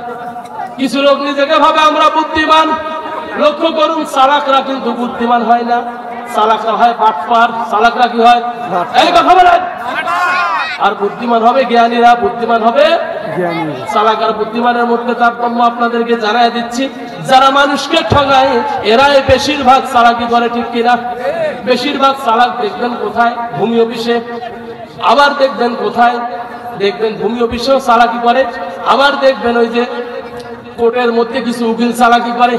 S1: কিছু লোক নিজেকে ভাবে আমরা বুদ্ধিমান। লক্ষ্য করুন, চালাকরা কিন্তু বুদ্ধিমান হয় না, চালাকরা হয় বাটপার। চালাকরা কি হয়? এই কথা বলেন। আর বুদ্ধিমান হবে জ্ঞানীরা, বুদ্ধিমান হবে চালাক আর বুদ্ধিমানের মধ্যে তারতম্য আপনাদেরকে জানাই দিচ্ছি। যারা মানুষকে ঠগায় এরাই বেশিরভাগ চালাকি করে, ঠিক কিনা? বেশিরভাগ চালাক দেখবেন কোথায়? ভূমি অফিসে। আবার দেখবেন কোথায়? দেখবেন ভূমি অফিসেও চালাকি করে। আবার দেখবেন ওই যে কোর্টের মধ্যে কিছু উকিল চালাকি করে,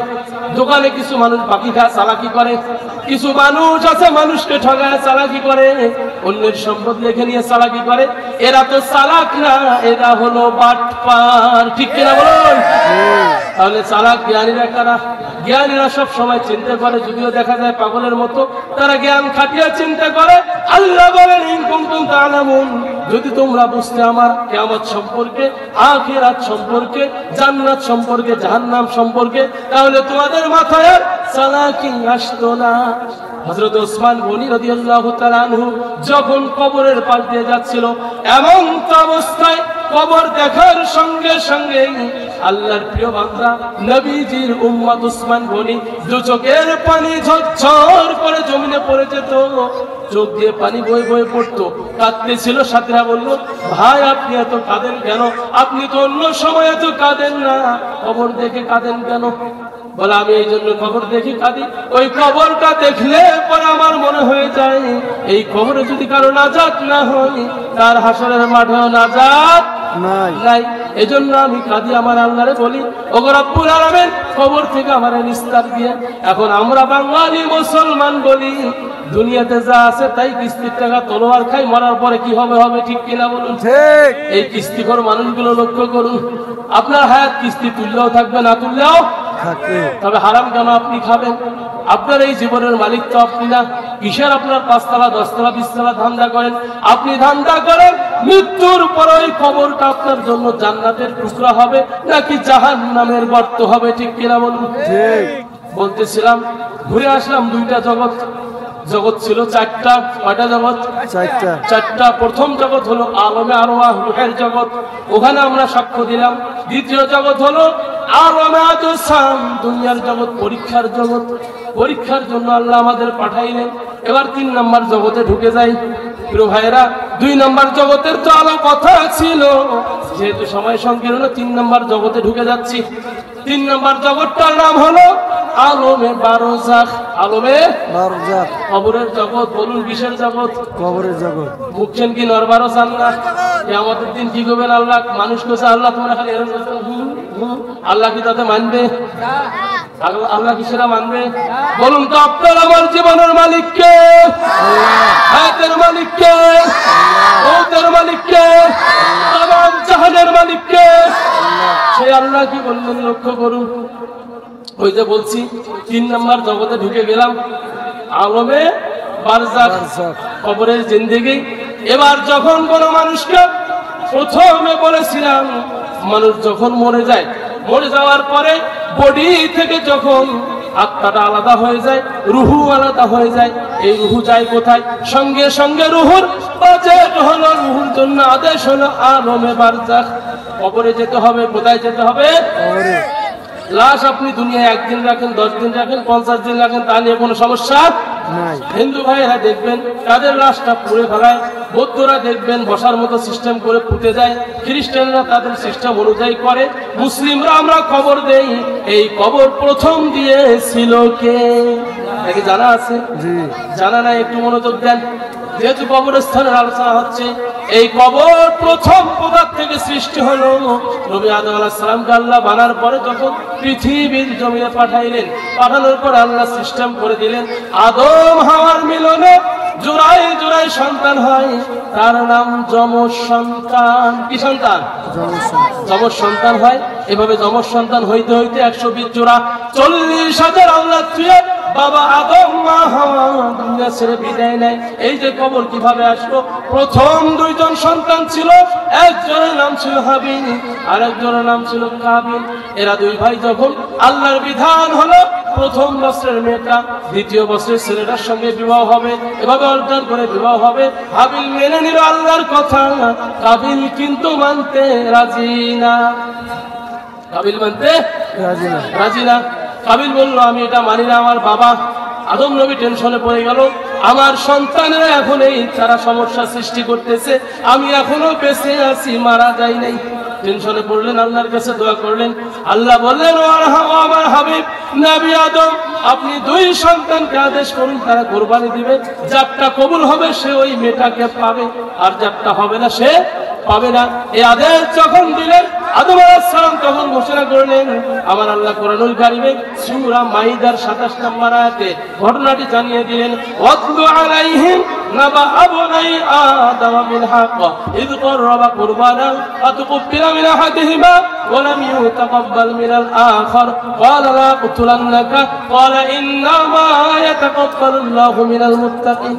S1: দোকানে কিছু মানুষ বাকি খায় চালাকি করে, কিছু মানুষ আছে মানুষকে ঠগায় চালাকি করে, অন্যের সম্পদ লেখে নিয়ে চালাকি করে। এরা তো চালাক না, এরা হলো বাটপার, ঠিক কিনা বলুন? তাহলে চালাক জ্ঞানীরা কারা? জ্ঞানীরা সব সময় চিন্তা করে, যদিও দেখা যায় পাগলের মতো, তারা জ্ঞান খাটিয়ে চিন্তা করে। আল্লাহ বলেন ইন কুনতুম তা'লামুন, যদি তোমরা বুঝতে আমার কিয়ামত সম্পর্কে, আখিরাত সম্পর্কে, জান্নাত সম্পর্কে, জাহান্নাম সম্পর্কে, তাহলে তোমাদের মাথায় আর চালাকি আসতো না। হযরত ওসমান গনি রাদিয়াল্লাহু তাআলা আনহু যখন কবরের পাশ দিয়ে যাচ্ছিল, এমন অবস্থায় কবর দেখার সঙ্গে সঙ্গে আল্লাহর প্রিয় বান্দা নবীজির উম্মত ওসমান গনি দু চোখের পানি ঝরঝর করে জমিনে পড়ে যেত, চোখ দিয়ে পানি বয়ে বয়ে পড়তো, কাঁদতেছিল। সাথীরা বলল, ভাই আপনি এত কাঁদেন কেন? আপনি তো অন্য সময় এত কাঁদেন না, কবর দেখে কাঁদেন কেন? বলে আমি এই জন্য কবর দেখি কাঁদি, ওই কবরটা দেখলে পরে আমার মনে হয়ে যায় এই কবরে যদি কারো নাজাত না হয়, তার হাসরের মাঠেও নাজাত নাই। এজন্য আমি কাঁদি, আমার আল্লাহরে বলি, ওগো রব্বুল আলামিন কবর থেকে আমারে নিস্তার দিয়ে। এখন আমরা বাঙালি মুসলমান বলি, দুনিয়াতে যা আছে তাই কিস্তির টাকা তলোয়ার খাই, মরার পরে কি হবে হবে, ঠিক কিনা বলুন? এই কিস্তিখোর মানুষগুলো লক্ষ্য করুন, আপনার হায়াত কিস্তি তুললেও থাকবে, না তুললেও থাকবে, তবে হারাম কেন আপনি খাবেন? আপনার এই জীবনের মালিক তো আপনি না। কিসের আপনার 5 তলা 10 তলা 20 তলা ধান্দা করেন? আপনি ধান্দা করেন মৃত্যুর পর ওই কবরটা আপনার জন্য জান্নাতের টুকরা হবে নাকি জাহান্নামের গর্ত হবে, ঠিক কিনা বলুন? বলতেছিলাম, ঘুরে আসলাম 2টা জগৎ। জগৎ ছিল 4টা। কয়টা জগৎ? 4টা। প্রথম জগৎ হলো আলমে আরওয়াহ, রূহের জগৎ, ওখানে আমরা সাক্ষ্য দিলাম। দ্বিতীয় জগৎ হলো আলমে আজসাম, দুনিয়ার জগৎ, পরীক্ষার জগৎ। পরীক্ষার জন্য আল্লাহ আমাদের পাঠাইলেন। এবার 3 নম্বর জগতে ঢুকে যাই। প্রিয় ভাইরা, 2 নম্বর জগতের তো আলো কথা ছিল, যেহেতু সময় সংকীর্ণ 3 নম্বর জগতে ঢুকে যাচ্ছি। 3 নম্বর জগৎটার নাম হলো আলমে বারজাখ। আলমে বারজাখ, কবরের জগৎ। বলুন কিসের জগৎ? কবরের জগৎ। বুঝছেন কি? নরবারও চান না। কিয়ামতের দিন কি করবেন আল্লাহ? মানুষ কোসে আল্লাহ তোমরা খালি এরকম আল্লাহ কি তাতে মানবে? আল্লাহ কি সেটা মানবে? বলুন তো আপনার আমার জীবনের মালিক কে? হায়াতের মালিক কে? মৌতের মালিক কে? তামাম জাহানের মালিক কে? সেই আল্লাহ কি বললেন লক্ষ্য করুন। ওই যে বলছি 3 নম্বর জগতে ঢুকে গেলাম, আলমে বারজাখ, কবরের জিন্দেগি। এবার যখন কোন মানুষকে, প্রথমে বলেছিলাম মানুষ যখন মরে যায়, মরে যাওয়ার পরে বডি থেকে যখন আত্মাটা আলাদা হয়ে যায়, রুহু আলাদা হয়ে যায়। এই রুহু যায় কোথায়? সঙ্গে সঙ্গে রুহুর বাজেট হলো, রুহুর জন্য আদেশ হলো আলমে বারজাখ। কবরে যেতে হবে। কোথায় যেতে হবে? কবরে। লাশ আপনি দুনিয়ায় 1 দিন রাখেন, 10 দিন রাখেন, 50 দিন রাখেন, তা নিয়ে কোনো সমস্যা নাই। হিন্দু ভাইয়েরা দেখবেন তাদের লাশটা পুড়ে ফেলায়, বৌদ্ধরা দেখবেন বসার মতো সিস্টেম করে পুঁতে যায়, খ্রিস্টানরা তাদের সিস্টেম অনুযায়ী করে, মুসলিমরা আমরা কবর দেই। এই কবর প্রথম দিয়েছিল কে? নাকি জানা আছে? জানা নাই? একটু মনোযোগ দেন। যেহেতু কবরস্থানের আলোচনা হচ্ছে, এই কবর প্রথম পদার্থ থেকে সৃষ্টি হলো। নবী আদম আলাইহিস সালামকে আল্লাহ বানার পরে যখন পৃথিবীর জমিনে পাঠাইলেন, পাঠানোর পর আল্লাহ সিস্টেম করে দিলেন আদম হাওয়ার মিলনে জোড়ায় জোড়ায় সন্তান হয়, তার নাম যমজ সন্তান। কি সন্তান? যমজ সন্তান হয়। এভাবে যমজ সন্তান হইতে হইতে 120 জোড়া, 40,000 আওলাদ ছুঁয়ে বাবা আদম মা হাওয়া দুনিয়া ছেড়ে বিদায় নেয়। এই যে কবর কিভাবে আসলো? প্রথম 2 জন সন্তান ছিল, একজনের নাম ছিল হাবিল, আরেকজনের নাম ছিল কাবিল। এরা 2 ভাই যখন আল্লাহর বিধান হলো প্রথম বছরের মেয়েটা দ্বিতীয় বছরের ছেলেটার সঙ্গে বিবাহ হবে, এভাবে অর্জন করে বিবাহ হবে। হাবিল মেনে নিল আল্লাহর কথা, কাবিল কিন্তু মানতে রাজি না। কাবিল মানতে রাজি না। কাবিল বলল আমি এটা মানি না, আমার বাবা। আদম নবী টেনশনে পড়ে গেল, আমার সন্তানেরা এখন এই তারা সমস্যা সৃষ্টি করতেছে, আমি এখনো বেঁচে আছি, মারা যাই নাই। টেনশনে পড়লেন, আল্লাহর কাছে দোয়া করলেন। আল্লাহ বললেন, ও আমার হাবিব নবী আদম, আপনি 2 সন্তানকে আদেশ করুন, তারা কুরবানি দিবে। যারটা কবুল হবে সে ওই মেয়েটাকে পাবে, আর যারটা হবে না সে পাবে না। এই আদেশ যখন দিলেন আদম আলাইহিস সালাম তখন ঘোষণা করলেন, আমার আল্লাহ কোরআনুল কারীমে সূরা মাইদার 27 নম্বর আয়াতে ঘটনাটি জানিয়ে দিলেন, ওয়াতলু আলাইহিম نبأ ابني آدم بالحق إذ قربا قربانا فتقبل من أحدهما ولم يتقبل من الآخر قال لا أقتلنك قال إنما يتقبل الله من المتقين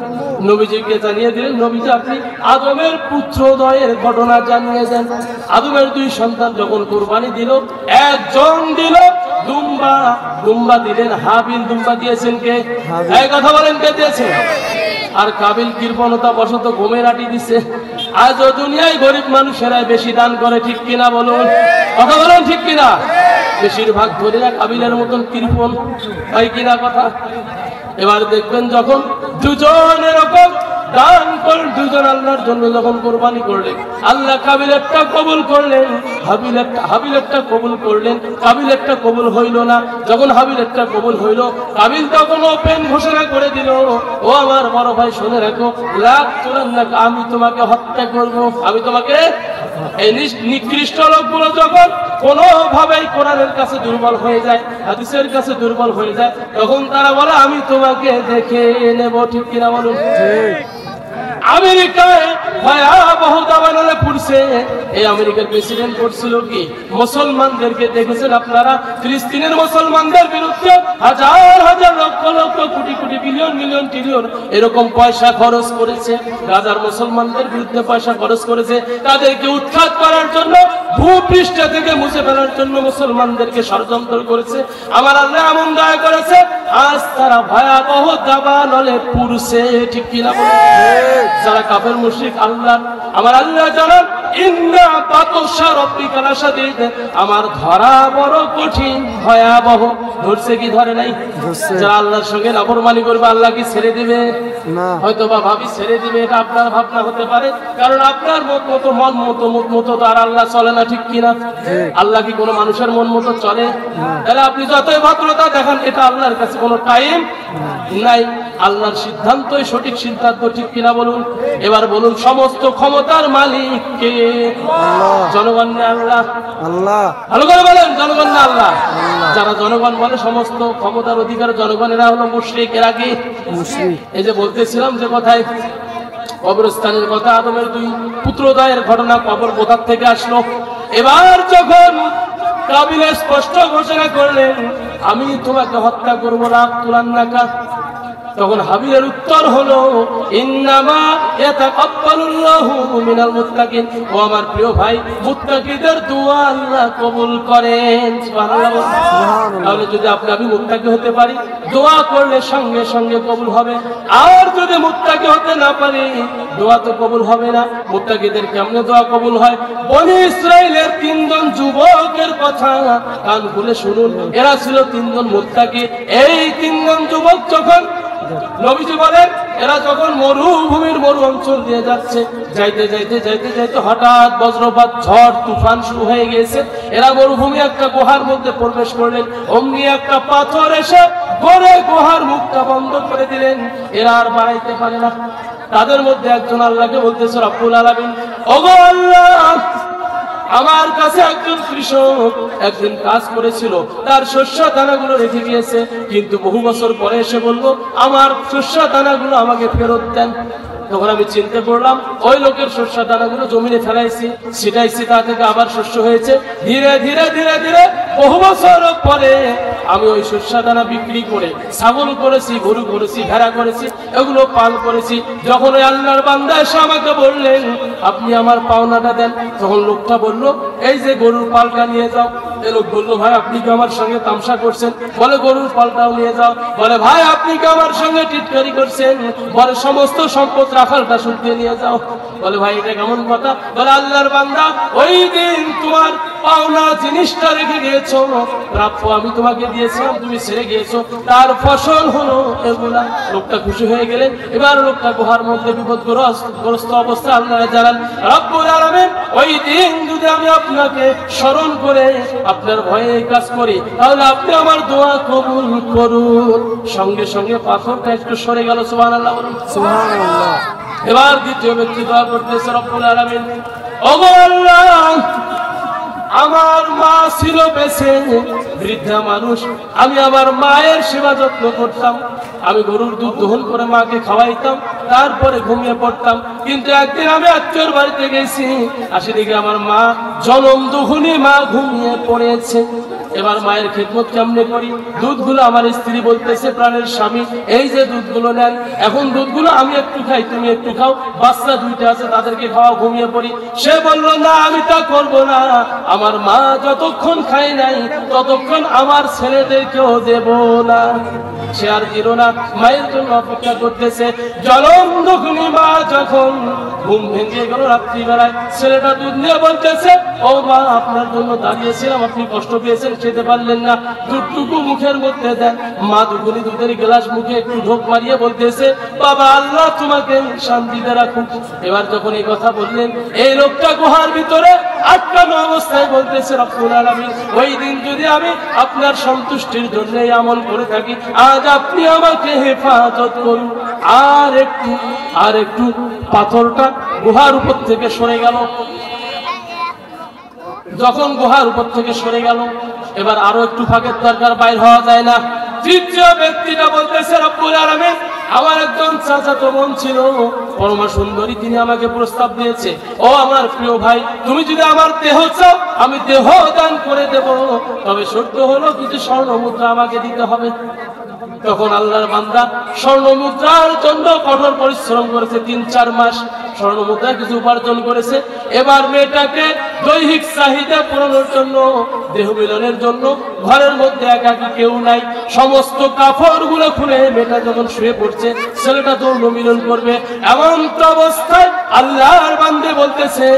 S1: নবীজিকে জানিয়ে দিলেন, নবীজি আপনি আদমের পুত্রদ্বয়ের ঘটনা জানিয়ে দেন। আদমের দুই সন্তান যখন কুরবানি দিল, একজন দিল দুম্বা দিলেন হাবিল। দুম্বা দিয়েছেন কে? এই কথা বলেন, কে দিয়েছে? আর কাবিল কৃপণতা বশত ঘুমের আটি দিছে। আজও দুনিয়ায় গরিব মানুষেরাই বেশি দান করে, ঠিক কিনা বলুন? কথা বলেন, ঠিক কিনা? বেশিরভাগ ধরিয়া কাবিলের মতন কৃপণ হয় কিনা কথা? এবার দেখবেন যখন দুজন এরকম দান করলেন, দুজন আল্লাহর জন্য যখন কোরবানি করলেন, আল্লাহ কাবিলেরটা কবুল করলেন, হাবিলেরটা কবুল করলেন। কাবিলেরটা কবুল হইল না। যখন হাবিলেরটা কবুল হইল, কাবিল তখন ওপেন ঘোষণা করে দিল, ও আমার বড় ভাই শুনে রাখো, আমি তোমাকে হত্যা করব, আমি তোমাকে। এই নিকৃষ্ট লোকগুলো যখন কোনোভাবেই কোরআনের কাছে দুর্বল হয়ে যায়, হাদিসের কাছে দুর্বল হয়ে যায়, তখন তারা বলে আমি তোমাকে দেখে নেব, ঠিক কিনা বলুন? আমেরিকায় ভয়াবহ দাবানলে পড়ছে। এই আমেরিকার প্রেসিডেন্ট করছিল কি? মুসলমানদেরকে দেখেছেন আপনারা? ফিলিস্তিনের মুসলমানদের বিরুদ্ধে হাজার হাজার lakh lakh crore crore billion million trillion এরকম পয়সা খরচ করেছে। গাজার মুসলমানদের বিরুদ্ধে পয়সা খরচ করেছে, তাদেরকে উৎখাত করার জন্য, ভূপৃষ্ঠ থেকে মুছে ফেলার জন্য মুসলমানদেরকে ষড়যন্ত্র করেছে। আমার আল্লাহ এমন দয়া করেছে, আজ তারা ভয়াবহ দাবানলে পুরুষে, ঠিক কিনা বলে? যারা কাফের মুশরিক, আল্লাহ আমার আল্লাহ জানান, ইন্না বাতশা রাব্বিকা লাশাদীদ, আমার ধরা বড় কঠিন ভয়াবহ। ধরছে কি ধরে নাই? যারা আল্লাহর সঙ্গে নাফরমানি করবে, আল্লাহ কি ছেড়ে দিবে? না। হয়তো বা ভাবি ছেড়ে দিবে, এটা আপনার ভাবনা হতে পারে, কারণ আপনার মত মতো তো আর আল্লাহ চলে না, ঠিক কিনা? আল্লাহ কি কোনো মানুষের মন মতো চলে? তাহলে আপনি যতই ভদ্রতা দেখান, এটা আল্লাহর কাছে কোনো টাইম নাই। আল্লাহর সিদ্ধান্তই সঠিক সিদ্ধান্ত, ঠিক কিনা বলুন? এবার বলুন, সমস্ত ক্ষমতার মালিক কে? জনগণ না আল্লাহ? আল্লাহ। ভালো করে বলেন, জনগণ না আল্লাহ? যারা জনগণ বলে সমস্ত ক্ষমতার অধিকার জনগণ, এরা হলো মুশরিক। এরা কি? এই যে বলতেছিলাম যে কথায় কবরস্থানের কথা, আদমের দুই পুত্রদ্বয়ের ঘটনা, কবর কোথা থেকে আসলো? এবার যখন কাবিলে স্পষ্ট ঘোষণা করলেন, আমি তোমাকে হত্যা করবো না, তুলান্নাকা, তখন হাবিলের উত্তর হলো, ইন্নামা ইয়াতাকাব্বালুল্লাহু মিনাল মুত্তাকিন। ও আমার প্রিয় ভাই, মুত্তাকিদের দোয়া আল্লাহ কবুল করেন। সুবহানাল্লাহ। তাহলে যদি আমি মুত্তাকি হতে পারি, দোয়া করলে সঙ্গে সঙ্গে কবুল হবে। আর যদি মুত্তাকি হতে না পারি, দোয়া তো কবুল হবে না। মুত্তাকিদের কেমনে দোয়া কবুল হয়? বনি ইসরাইলের তিনজন যুবকের কথা কান খুলে শুনুন। এরা ছিল তিনজন মুত্তাকি। এই তিনজন যুবক যখন, নবীজি বলেন, এরা যখন মরুভূমির মরু অঞ্চল দিয়ে যাচ্ছে, যাইতে যাইতে যাইতে যাইতে হঠাৎ বজ্রপাত, ঝড় তুফান শুরু হয়ে গেছে। এরা মরুভূমি একটা গুহার মধ্যে প্রবেশ করলেন। অমনি একটা পাথর এসে গড়ে গুহার মুখটা বন্ধ করে দিলেন। এরা আর বাড়াইতে পারে না। তাদের মধ্যে একজন আল্লাহকে বলতেছে, রব্বুল আলামিন, ওগো আল্লাহ, আমার কাছে একজন কৃষক একদিন কাজ করেছিল, তার শস্য দানাগুলো রেখে গিয়েছে, কিন্তু বহু বছর পরে এসে বলল, আমার শস্য দানাগুলো আমাকে ফেরত দেন। তখন আমি চিন্তা করলাম, ওই লোকের শস্য দানাগুলো জমিনে ফেলাইছি, ছিটাইছি, তা থেকে আবার শস্য হয়েছে। ধীরে ধীরে ধীরে ধীরে বহু বছর পরে আমি ওই শস্য দানা বিক্রি করে ছাগল করেছি, গরু করেছি, ভেড়া করেছি, এগুলো পাল করেছি। যখন ওই আল্লাহর বান্দা এসে আমাকে বললেন, আপনি আমার পাওনাটা দেন, তখন লোকটা বলল, এই যে গরুর পালটা নিয়ে যাও। এই লোক বলল, ভাই আপনি কি আমার সঙ্গে তামসা করছেন? বলে, গরুর পালটাও নিয়ে যাও। বলে, ভাই আপনি কি আমার সঙ্গে টিটকারি করছেন? বলে, সমস্ত সম্পদ রাখালটা শুনতে নিয়ে যাও। বলে, ভাই এটা কেমন কথা? বলে, আল্লাহর বান্দা, ওই দিন তোমার পাওনা জিনিসটা রেখে গিয়েছো, প্রাপ্য আমি তোমাকে দিয়েছিলাম, তুমি ছেড়ে গিয়েছো, তার ফসল হলো এগুলা। লোকটা খুশি হয়ে গেলেন। এবার লোকটা গুহার মধ্যে বিপদগ্রস্ত অবস্থায় আল্লাহ জানান, রব্বুল আলামিন, ওই দিন যদি আমি আপনাকে স্মরণ করে আপনার ভয়ে কাজ করি, তাহলে আপনি আমার দোয়া কবুল করুন। সঙ্গে সঙ্গে পাথরটা একটু সরে গেল। সুবহানাল্লাহ, সুবহানাল্লাহ। এবার দ্বিতীয় ব্যক্তি দোয়া করতেছে, রব্বুল আলামিন, ওগো আল্লাহ, আমার মা ছিল বেঁচে, বৃদ্ধা মানুষ। আমি আমার মায়ের সেবা যত্ন করতাম। আমি গরুর দুধ দহন করে মাকে খাওয়াইতাম, তারপরে ঘুমিয়ে পড়তাম। কিন্তু একদিন আমি আত্মীয়র বাড়িতে গেছি, আসি দেখি আমার মা জনম দুহুনি মা ঘুমিয়ে পড়েছে। এবার মায়ের খেদমত কেমনে করি? দুধগুলো আমার স্ত্রী বলতেছে, প্রাণের স্বামী এই যে দুধগুলো নেন, এখন দুধগুলো আমি একটু খাই, তুমি একটু খাও, বাচ্চা দুইটা আছে তাদেরকে খাওয়া, ঘুমিয়ে পড়ি। সে বলল না, আমি তা করবো না। আমার মা যতক্ষণ খাই নাই ততক্ষণ আমার ছেলেদেরকেও দেব না। সে আর দিল না, মায়ের জন্য অপেক্ষা করতেছে। জনম দুহুনি মা যখন ঘুম ভেঙে গেল রাত্রিবেলায়, ছেলেটা দুধ নিয়ে বলতেছে, ও মা, আপনার জন্য দাঁড়িয়েছিলাম, আপনি কষ্ট পেয়েছেন, খেতে পারলেন না, দুধটুকু মুখের মধ্যে দেন। মা দুগুনি দুধের গ্লাস মুখে একটু ঢোক মারিয়ে বলতেছে, বাবা, আল্লাহ তোমাকে শান্তিতে রাখুন। এবার যখন এই কথা বললেন, এই লোকটা গুহার ভিতরে আটকানো অবস্থায় বলতেছে, রব্বুল আলামিন, ওই দিন যদি আমি আপনার সন্তুষ্টির জন্য এই আমল করে থাকি, আজ আপনি আমাকে হেফাজত করুন। আর একটু পাথরটা গুহার উপর থেকে সরে গেল। যখন গুহার উপর থেকে সরে গেল, এবার আরো একটু ফাঁকের দরকার, বাইর হওয়া যায় না। তৃতীয় ব্যক্তিটা বলতেছে, রব্বুল আলামিন, আমার একজন চাচাতো বোন ছিল, পরমা সুন্দরী, তিনি আমাকে প্রস্তাব দিয়েছে, ও আমার প্রিয় ভাই, তুমি যদি আমার দেহ চাও আমি দেহ দান করে দেব, তবে শর্ত হলো কিছু স্বর্ণ মুদ্রা আমাকে দিতে হবে। তখন আল্লাহর বান্দা স্বর্ণ মুদ্রার জন্য কঠোর পরিশ্রম করেছে, 3-4 মাস স্বর্ণ মুদ্রা কিছু উপার্জন করেছে। এবার মেয়েটাকে দৈহিক চাহিদা পূরণের জন্য, দেহ মিলনের জন্য ঘরের মধ্যে একাকী কেউ নাই, সমস্ত কাপড় গুলো খুলে মেয়েটা যখন শুয়ে পড়ছে, ছেলেটা যৌন মিলন করবে, এমন অবস্থায় আল্লাহর বান্দে বলতেছে,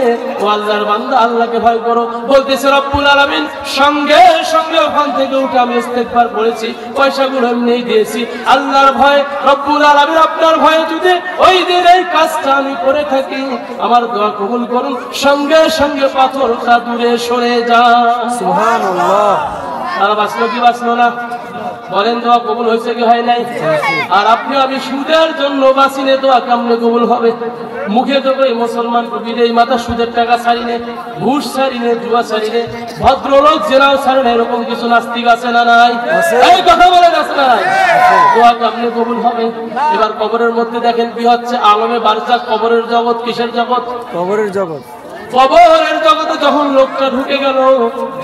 S1: ও আল্লাহর বান্দা, আল্লাহকে ভয় করো। বলতেছে, রব্বুল আলামিন, সঙ্গে সঙ্গে ওখান থেকে উঠে আমি ইস্তেগফার পড়েছি, পয়সাগুলো এমনিই দিয়েছি। আল্লাহর ভয়, রব্বুল আলামিন, আপনার ভয়ে যদি ওই দিন এই কাজটা আমি করে থাকি, আমার দোয়া কবুল করুন। সঙ্গে সঙ্গে পাথরটা দূরে সরে যায়।
S2: সুবহানাল্লাহ।
S1: তারা বাঁচলো কি বাঁচলো না? বলেন, দোয়া কবুল হয়েছে কি হয় নাই? আর আপনি আমি সুদের জন্য বাঁচিনে, দোয়া কেমনে কবুল হবে? মুখে তো কই মুসলমান কবির এই মাথা সুদের টাকা ছাড়িনে, ঘুষ ছাড়িনে, জুয়া ছাড়িনে, ভদ্রলোক জেনাও ছাড়েন, এরকম কিছু নাস্তিক আছে না নাই? এই কথা বলেন, আছে না নাই? দোয়া কেমনে কবুল হবে? এবার কবরের মধ্যে দেখেন কি হচ্ছে, আলমে বারজাক, কবরের জগৎ। কিসের জগৎ?
S2: কবরের জগৎ।
S1: কবরের জগতে যখন লোকটা ঢুকে গেল,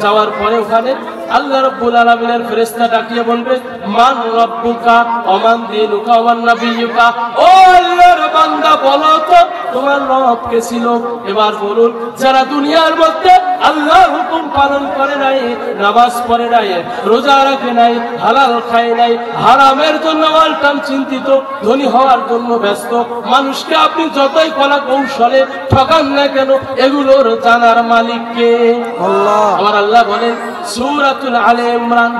S1: যাওয়ার পরে ওখানে আল্লাহ রাব্বুল আলামিনের ফেরেশতা ডাকিয়ে বলবে, মান রাব্বুকা ওমান দীনুকা ওমান নাবিয়্যুকা, ও আল্লাহর বান্দা, বলো তো তোমার রব কে ছিল? এবার বলুন, যারা দুনিয়ার মধ্যে আল্লাহর হুকুম পালন করে নাই, নামাজ পড়ে নাই, রোজা রাখে নাই, হালাল খায় নাই, হারামের জন্য অলটাইম চিন্তিত, ধনী হওয়ার জন্য ব্যস্ত, মানুষকে আপনি যতই কলা কৌশলে ঠকান না কেন, এগুলোর জানার মালিক কে?
S2: আল্লাহ।
S1: আমার আল্লাহ বলেন সূরাতুল আলে ইমরান,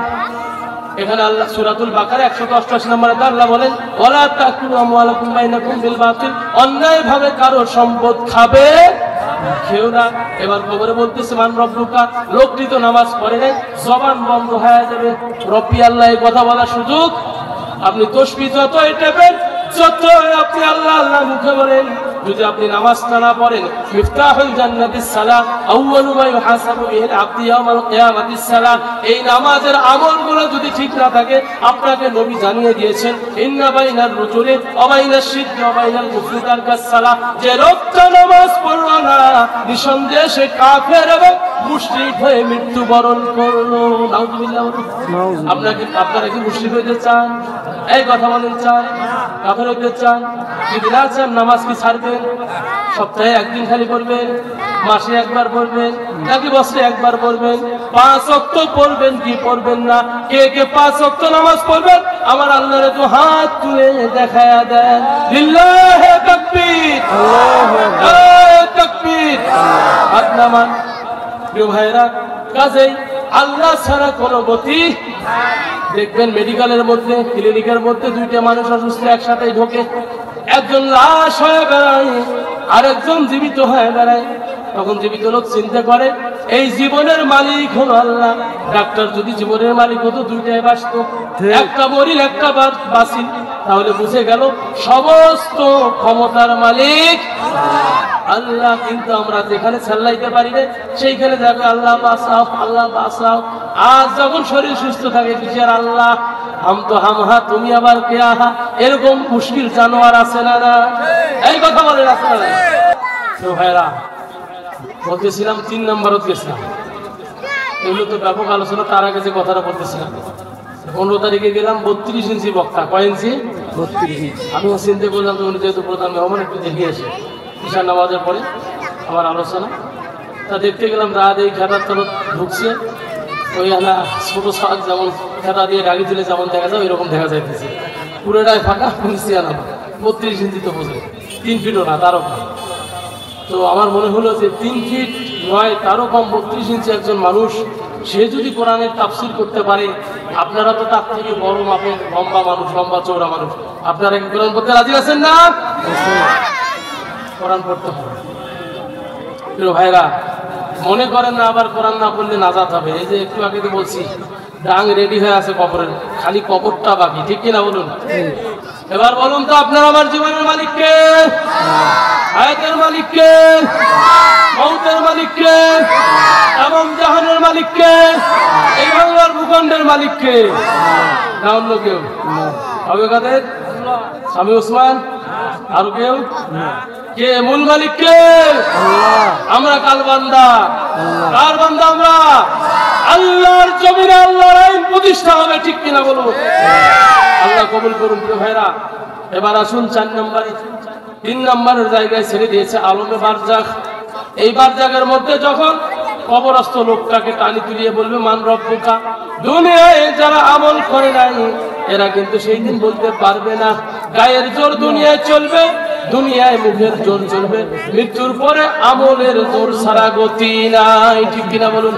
S1: এখানে আল্লাহ সূরাতুল বাকারা 188 নম্বরে আল্লাহ বলেন, ওয়ালা তাকুলু আমওয়ালাকুম বাইনাকুম বিল বাতিল, অন্যায়ভাবে কারো সম্পদ খাবে কেউ না। এবার কবরে বলতেছে, মান রব্বুকা, লোকটি তো নামাজ পড়ে নাই, জবান বন্ধ হয়ে যাবে। রব্বি আল্লাহ এই কথা বলার সুযোগ, আপনি তাসবিহ যতই টেপেন, যতই আপনি আল্লাহ আল্লাহ মুখে বলেন, যদি আপনি নামাজটা না পড়েন, মিফতাহুল জান্নাতিস সালাত, আউয়ালু মা ইউহাসাবু বিহিল আবদু ইয়াউমাল কিয়ামাতিস সালাত, এই নামাজের আমলগুলো যদি ঠিক না থাকে, আপনাকে নবী জানিয়ে দিয়েছেন, ইন্না বাইনার রুজুলি ওয়া বাইনাশ শিদ্দি ওয়া বাইনাল কুফরি তারকাস সালাত, যে লোকটা নামাজ পড়ল না, নিঃসন্দেহে সে কাফের এবং মুশরিক হয়ে মৃত্যুবরণ করলো। নাউযুবিল্লাহ। আপনারা কি মুশরিক হইতে চান? এই কথা বলেন, চান? কাফের হইতে চান? যদি না চান, নামাজ কি ছাড়বেন? সপ্তাহে একদিন খালি পড়বেন, মাসে একবার পড়বেন, নাকি বছরে একবার পড়বেন? 5 ওয়াক্ত পড়বেন কি পড়বেন না? কে কে 5 ওয়াক্ত নামাজ পড়বেন? আমার আল্লাহর তো হাত তুলে দেখায়া দেন। লিল্লাহি তাকবীর, আল্লাহু আকবার, তাকবীর। হাত নামান। প্রিয় ভাইরা, কাজেই আল্লাহ ছাড়া কোনো গতি। দেখবেন মেডিকেলের মধ্যে, ক্লিনিকের মধ্যে 2টা মানুষ অসুস্থ একসাথেই ঢোকে, একজন লাশ হয়ে বেড়ায়, আরেকজন জীবিত হয়ে বেড়ায়। তখন জীবিত লোক চিন্তা করে, এই জীবনের মালিক হলো আল্লাহ। ডাক্তার যদি জীবনের মালিক হতো, 2টাই বাঁচত, একটা মরিল একটা বাঁচিল। তাহলে বুঝে গেল সমস্ত ক্ষমতার মালিক আল্লাহ, কিন্তু আমরা যেখানে চাল্লাইতে পারি না সেইখানে দেখো আল্লাহ বাঁচাও, আল্লাহ বাঁচাও। আজ যখন শরীর সুস্থ থাকে কিসের আল্লাহ, হাম তো হাম হা তুমি আবার কে আহা, এরকম মুশকিল জানোয়ার আছে না? না, এই কথা বলে আছে না? তো ভাইরা বলতেছিলাম 3 নম্বরত গেছিলাম, এগুলো তো ব্যাপক আলোচনা। তার আগে যে কথাটা বলতেছিলাম, 15 তারিখে গেলাম 32 ইঞ্চি বক্তা। কয় ইঞ্চি?
S2: 32 ইঞ্চি।
S1: আমি চিন্তা করলাম যে উনি যেহেতু প্রধান মেহমান, একটু দেখে আসে ঈশান নামাজের পরে আমার আলোচনা। তা দেখতে গেলাম রাত এই খেতার তরফ ঢুকছে, ওই না ছোট শাক যেমন খেতা দিয়ে গাড়ি দিলে যেমন দেখা যায় ওইরকম দেখা যাইতেছে, পুরোটাই ফাঁকা। নিচে আনা 32 ইঞ্চি তো বোঝে, 3 ফিটও না, তারও কম। তো আমার মনে হলো যে 3 ফিট নয়, তারও কম 32 ইঞ্চি একজন মানুষ, সে যদি কোরআনের তাফসীর করতে পারে, আপনারা তো তার থেকে বড় মাপের লম্বা মানুষ, লম্বা চৌড়া মানুষ, আপনারা কি কোরআন পড়তে রাজি আছেন না? কোরআন পড়তে হবে। প্রিয় ভাইরা, মনে করেন না আবার কোরআন না পড়লে নাজাত হবে। এই যে একটু আগে তো বলছি, ডাং রেডি হয়ে আছে কবরের, খালি কবরটা বাকি, ঠিক কিনা বলুন? এবার বলুন তো, আপনার আমার জীবনের মালিককে, হায়াতের মালিককে, মৌতের মালিককে, এবং জাহানের মালিককে, এই বাংলার ভূখণ্ডের মালিককে, না অন্য কেউ? হবে কাদের? স্বামী ওসমান? আর কেউ? কে মূল মালিককে? আমরা কাল বান্দা। কার বান্দা আমরা? আল্লাহর জমিনে আল্লাহর আইন প্রতিষ্ঠা হবে, ঠিক কিনা বলবো? আল্লাহ কবুল করুন। প্রিয় ভাইরা, এবার আসুন 4 নম্বরে। 3 নম্বরের জায়গায় ছেড়ে দিয়েছে আলমে বারজাখ। এই বারজাখের মধ্যে যখন কবরস্থ লোকটাকে টানি তুলিয়ে বলবে মান রব্বুকা, দুনিয়ায় যারা আমল করে নাই এরা কিন্তু সেই দিন বলতে পারবে না। গায়ের জোর দুনিয়ায় চলবে, দুনিয়ায় মুখের জোর চলবে, মৃত্যুর পরে আমলের জোর ছাড়া গতি নাই, ঠিক কিনা বলুন?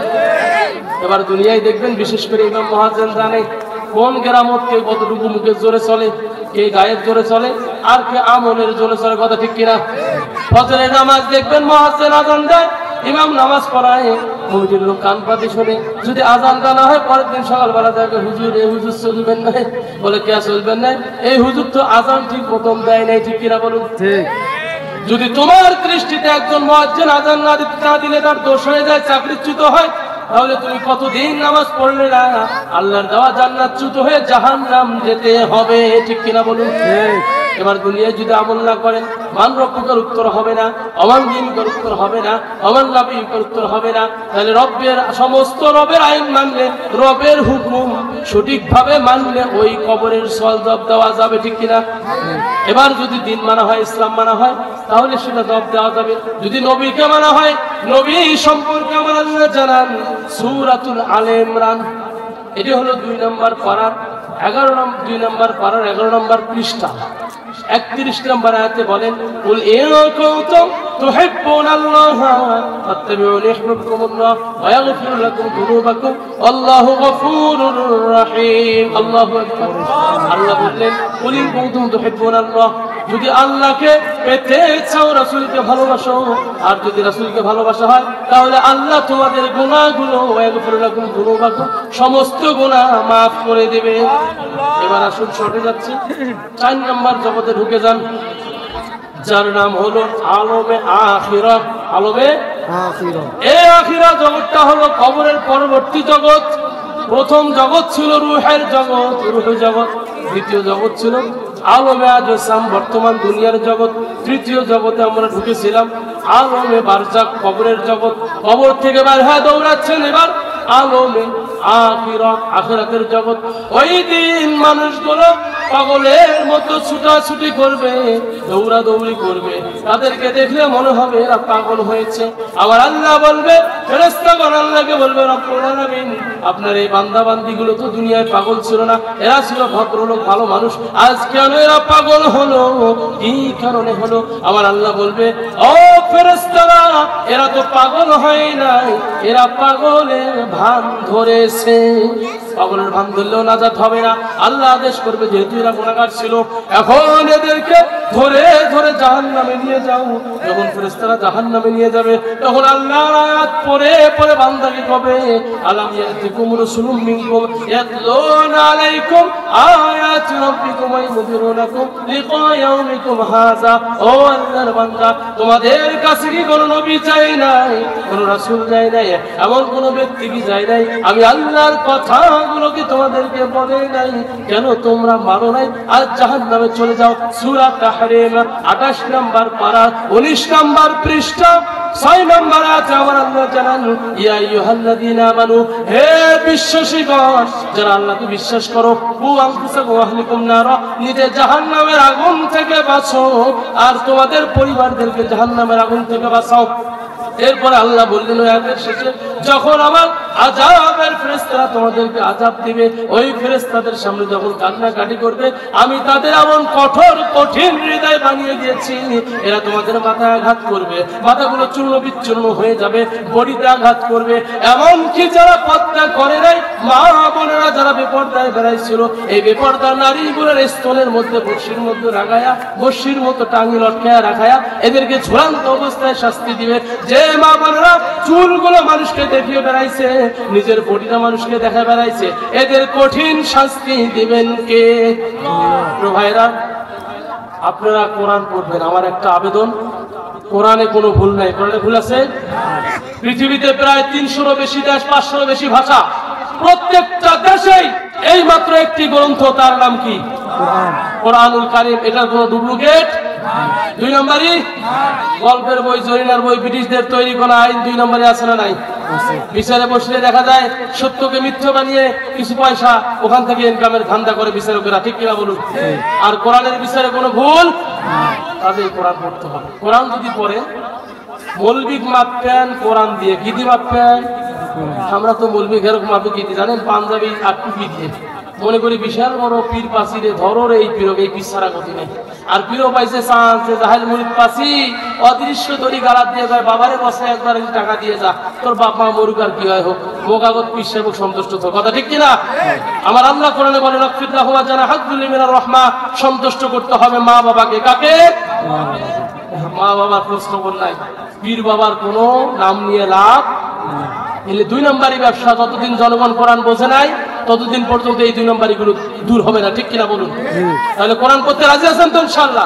S1: এবার দুনিয়ায় দেখবেন, বিশেষ করে ইমাম মুয়াজ্জিন জানে কোন কেরামত কে কতটুকু মুখের জোরে চলে, কে গায়ের জোরে চলে, আর কে আমলের জোরে চলে, কথা ঠিক কিনা? ফজরের নামাজ দেখবেন মুয়াজ্জিন আযান দেয়, ইমাম নামাজ পড়ায়, কমিটির লোক কান পাতি শোনে। যদি আজানটা না হয় পরের দিন সকালবেলা দেখে হুজুর এই হুজুর চলবেন না, বলে কে চলবেন না? এই হুজুর তো আজান ঠিক মতন দেয় নাই, ঠিক কিনা বলুন? যদি তোমার দৃষ্টিতে একজন মুয়াজ্জিন আজান না দিলে তার দোষ হয়ে যায়, চাকরিচ্যুত হয়, তাহলে তুমি কতদিন নামাজ পড়লে না? আল্লাহর দেওয়া জান্নাতচ্যুত হয়ে জাহান্নাম যেতে হবে, ঠিক কিনা বলুন? এবার দুনিয়ায় যদি আমল না করেন, মান রব্বুকার উত্তর হবে না, অমান দিনকার উত্তর হবে না, অমান নবীকার উত্তর হবে না। তাহলে রবের সমস্ত রবের আইন মানলে, রবের হুকুম সঠিকভাবে মানলে ওই কবরের সওয়াব দেওয়া যাবে, ঠিক কিনা? এবার যদি দিন মানা হয়, ইসলাম মানা হয়, তাহলে সেটা জবাব দেওয়া যাবে। যদি নবীকে মানা হয়, নবী সম্পর্কে আমার আল্লাহ জানান সূরাতুল আলে ইমরান। এটি হলো 2 নম্বর পারার 2 নম্বর পারার 11 নম্বর পৃষ্ঠা। 31 নম্বর আয়াতে বলেন, কুল ইন কুনতুম তুহিব্বুনাল্লাহ ফাত্তাবিউনি ইউহিব্বুকুমুল্লাহ ওয়া ইয়াগফির লাকুম যুনুবাকুম আল্লাহু গফুরুর রহিম। আল্লাহু আকবার। আল্লাহ বললেন, কুল ইন কুনতুম তুহিব্বুনাল্লাহ, যদি আল্লাহকে পেতে চাও, রাসূলকে ভালোবাসো, আর যদি রাসূলকে ভালোবাসা হয় তাহলে আল্লাহ তোমাদের গুনাহগুলো ওয়া ইয়াগফির লাকুম যুনুবাকুম, সমস্ত গুনাহ maaf করে দেবে। এবার আসুন শর্টে যাচ্ছে, 4 নম্বর জগতে ঢুকে যান, যার নাম হলো আলমে আখিরাত। আলমে আখিরাত। এই আখিরাত জগৎটা হলো কবরের পরবর্তী জগৎ। প্রথম জগৎ ছিল রূহের জগৎ, রূহ জগৎ। দ্বিতীয় জগৎ ছিল আলমে আজসাম, বর্তমান দুনিয়ার জগৎ। তৃতীয় জগতে আমরা ঢুকেছিলাম আলমে বারজাখ, কবরের জগৎ। কবর থেকে বের হয়ে দৌড়াচ্ছেন এবার আলমে আখিরাত, আখিরাতের জগৎ। ওই দিন মানুষগুলো পাগলের মতো ছুটাছুটি করবে, দৌড়াদৌড়ি করবে, তাদেরকে দেখলে মনে হবে এরা পাগল হয়েছে। আবার আল্লাহ বলবে, ফেরেশতাগণ আল্লাহকে বলবে, রব্বুল আলামিন আপনার এই বান্দা বান্দিগুলো তো দুনিয়ায় পাগল ছিল না, এরা ছিল ভদ্রলোক, ভালো মানুষ, আজ কেন এরা পাগল হলো? কি কারণে হলো? আমার আল্লাহ বলবে, ও ফেরেশতারা, এরা তো পাগল হয় নাই, এরা পাগলের ভান ধরেছে। পাগলের ভান ধরলেও নাজাত হবে না। আল্লাহ আদেশ করবে, যেহেতু এরা গুনাহগার ছিল, এখন এদেরকে ধরে ধরে জাহান্নামে নিয়ে যাও। যখন ফেরেশতারা জাহান্নামে নিয়ে যাবে, তখন আল্লাহর আয়াত পড়ে পড়ে বান্দাকে কবে, আলাম ইয়াতিকুম রাসূলুম মিনকুম ইয়াতলুনা আলাইকুম আয়াতি রাব্বিকুম ওয়া ইউনযিরুনাকুম লিকা ইয়াউমিকুম হাযা। ও আল্লাহর বান্দা, তোমাদের কাছে কি কোনো নবী চাই নাই, কোনো রাসূল যায় নাই, এমন কোনো ব্যক্তি কি যায় নাই? আমি আল্লাহর কথাগুলো কি তোমাদেরকে বলে নাই? কেন তোমরা মানো নাই আর জাহান্নামে চলে যাও? সূরা তাহরিম 28 নম্বর পারা 19 নম্বর পৃষ্ঠা 6 নম্বর আয়াতে আমার আল্লাহ জানান, ইয়া আইয়ুহাল্লাযীনা আমানু, হে বিশ্বাসীগণ, যারা আল্লাহকে বিশ্বাস করো, কু আনফুসাকুম ওয়া আহলিকুম নারা, নিজে জাহান্নামের আগুন থেকে বাঁচো আর তোমাদের পরিবারদেরকে জাহান্নামের আগুন থেকে বাঁচাও। এরপরে আল্লাহ বললেন আয়াতের শেষে, যখন আমার আযাবের ফেরেশতারা তোমাদেরকে আযাব দিবে, ওই ফেরেশতাদের সামনে যখন কান্নাকাটি করবে, আমি তাদের এমন কঠোর কঠিন হৃদয় বানিয়ে দিয়েছি, এরা তোমাদের মাথায় আঘাত করবে, মাথাগুলো চূর্ণ বিচ্ছূর্ণ হয়ে যাবে, বডিতে আঘাত করবে। এমনকি যারা পর্দা করে নাই, মা বোনেরা যারা বেপর্দায় বেড়াইছিল, এই বেপর্দা নারীগুলোর স্তনের মধ্যে বর্ষির মধ্যে রাখায়া, বর্ষির মতো টাঙ্গি লটকায়া রাখায়া এদেরকে ঝুলন্ত অবস্থায় শাস্তি দিবে। যে মা বোনেরা চুলগুলো মানুষকে দেখিয়ে বেড়াইছে, নিজের বডিটা মানুষকে দেখা বেড়াইছে, এদের কঠিন শাস্তি দিবেন কে? ভাইরা, আপনারা কোরআন পড়বেন। আমার একটা আবেদন, কোরআনে কোনো ভুল নাই। কোরআনে ভুল আছে? পৃথিবীতে প্রায় 300-রও বেশি দেশ, 500-রও বেশি ভাষা, প্রত্যেকটা দেশেই এই মাত্র একটি গ্রন্থ, তার নাম কি? কোরআনুল কারীম। এটার কোনো ডুপ্লিকেট? 2 নম্বরই গল্পের বই, জরিনার বই, ব্রিটিশদের তৈরি করা আইন 2 নম্বরে আছে না নাই? বিচারে বসলে দেখা যায় সত্যকে মিথ্যা বানিয়ে কিছু পয়সা ওখান থেকে ইনকামের ধান্দা করে বিচারকেরা, ঠিক কিনা বলুন? আর কোরআনের বিচারে কোনো ভুল, তাদের কোরআন পড়তে হবে। কোরআন যদি পড়ে মৌলবি মাপেন, কোরআন দিয়ে গীতি মাপেন। আমরা তো মৌলবি এরকম মাপে গীতি জানেন, পাঞ্জাবি আটটু গীতি মনে করি বিশাল বড় পীর পাশিরে ধরো এই পীরক, এই পীর ছাড়া গতি নেই। আর পীরও পাইছে চান্স, জাহেল মুরিদ পাশি অদৃশ্য দড়ি গালাত দিয়ে যায়, বাবারে বসে একবার টাকা দিয়ে যা, তোর বাপ মা মরুক আর কি হয় হোক, মোকাগত পীর সাহেব সন্তুষ্ট তো। কথা ঠিক কিনা? আমার আল্লাহ কোরআনে বলেন, আফিল্লাহু ওয়া জানা হাজ্জুল মিনার রাহমা, সন্তুষ্ট করতে হবে মা বাবাকে। কাকে? মা বাবার প্রশ্ন বল নাই, পীর বাবার কোনো নাম নিয়ে লাভ। এলে 2 নম্বরই ব্যবসা। যতদিন জনগণ কোরআন বোঝে নাই, ততদিন পর্যন্ত এই 2 নম্বরই গুলো দূর হবে না, ঠিক কিনা বলুন? তাহলে কোরআন পড়তে রাজি আছেন তো ইনশাআল্লাহ?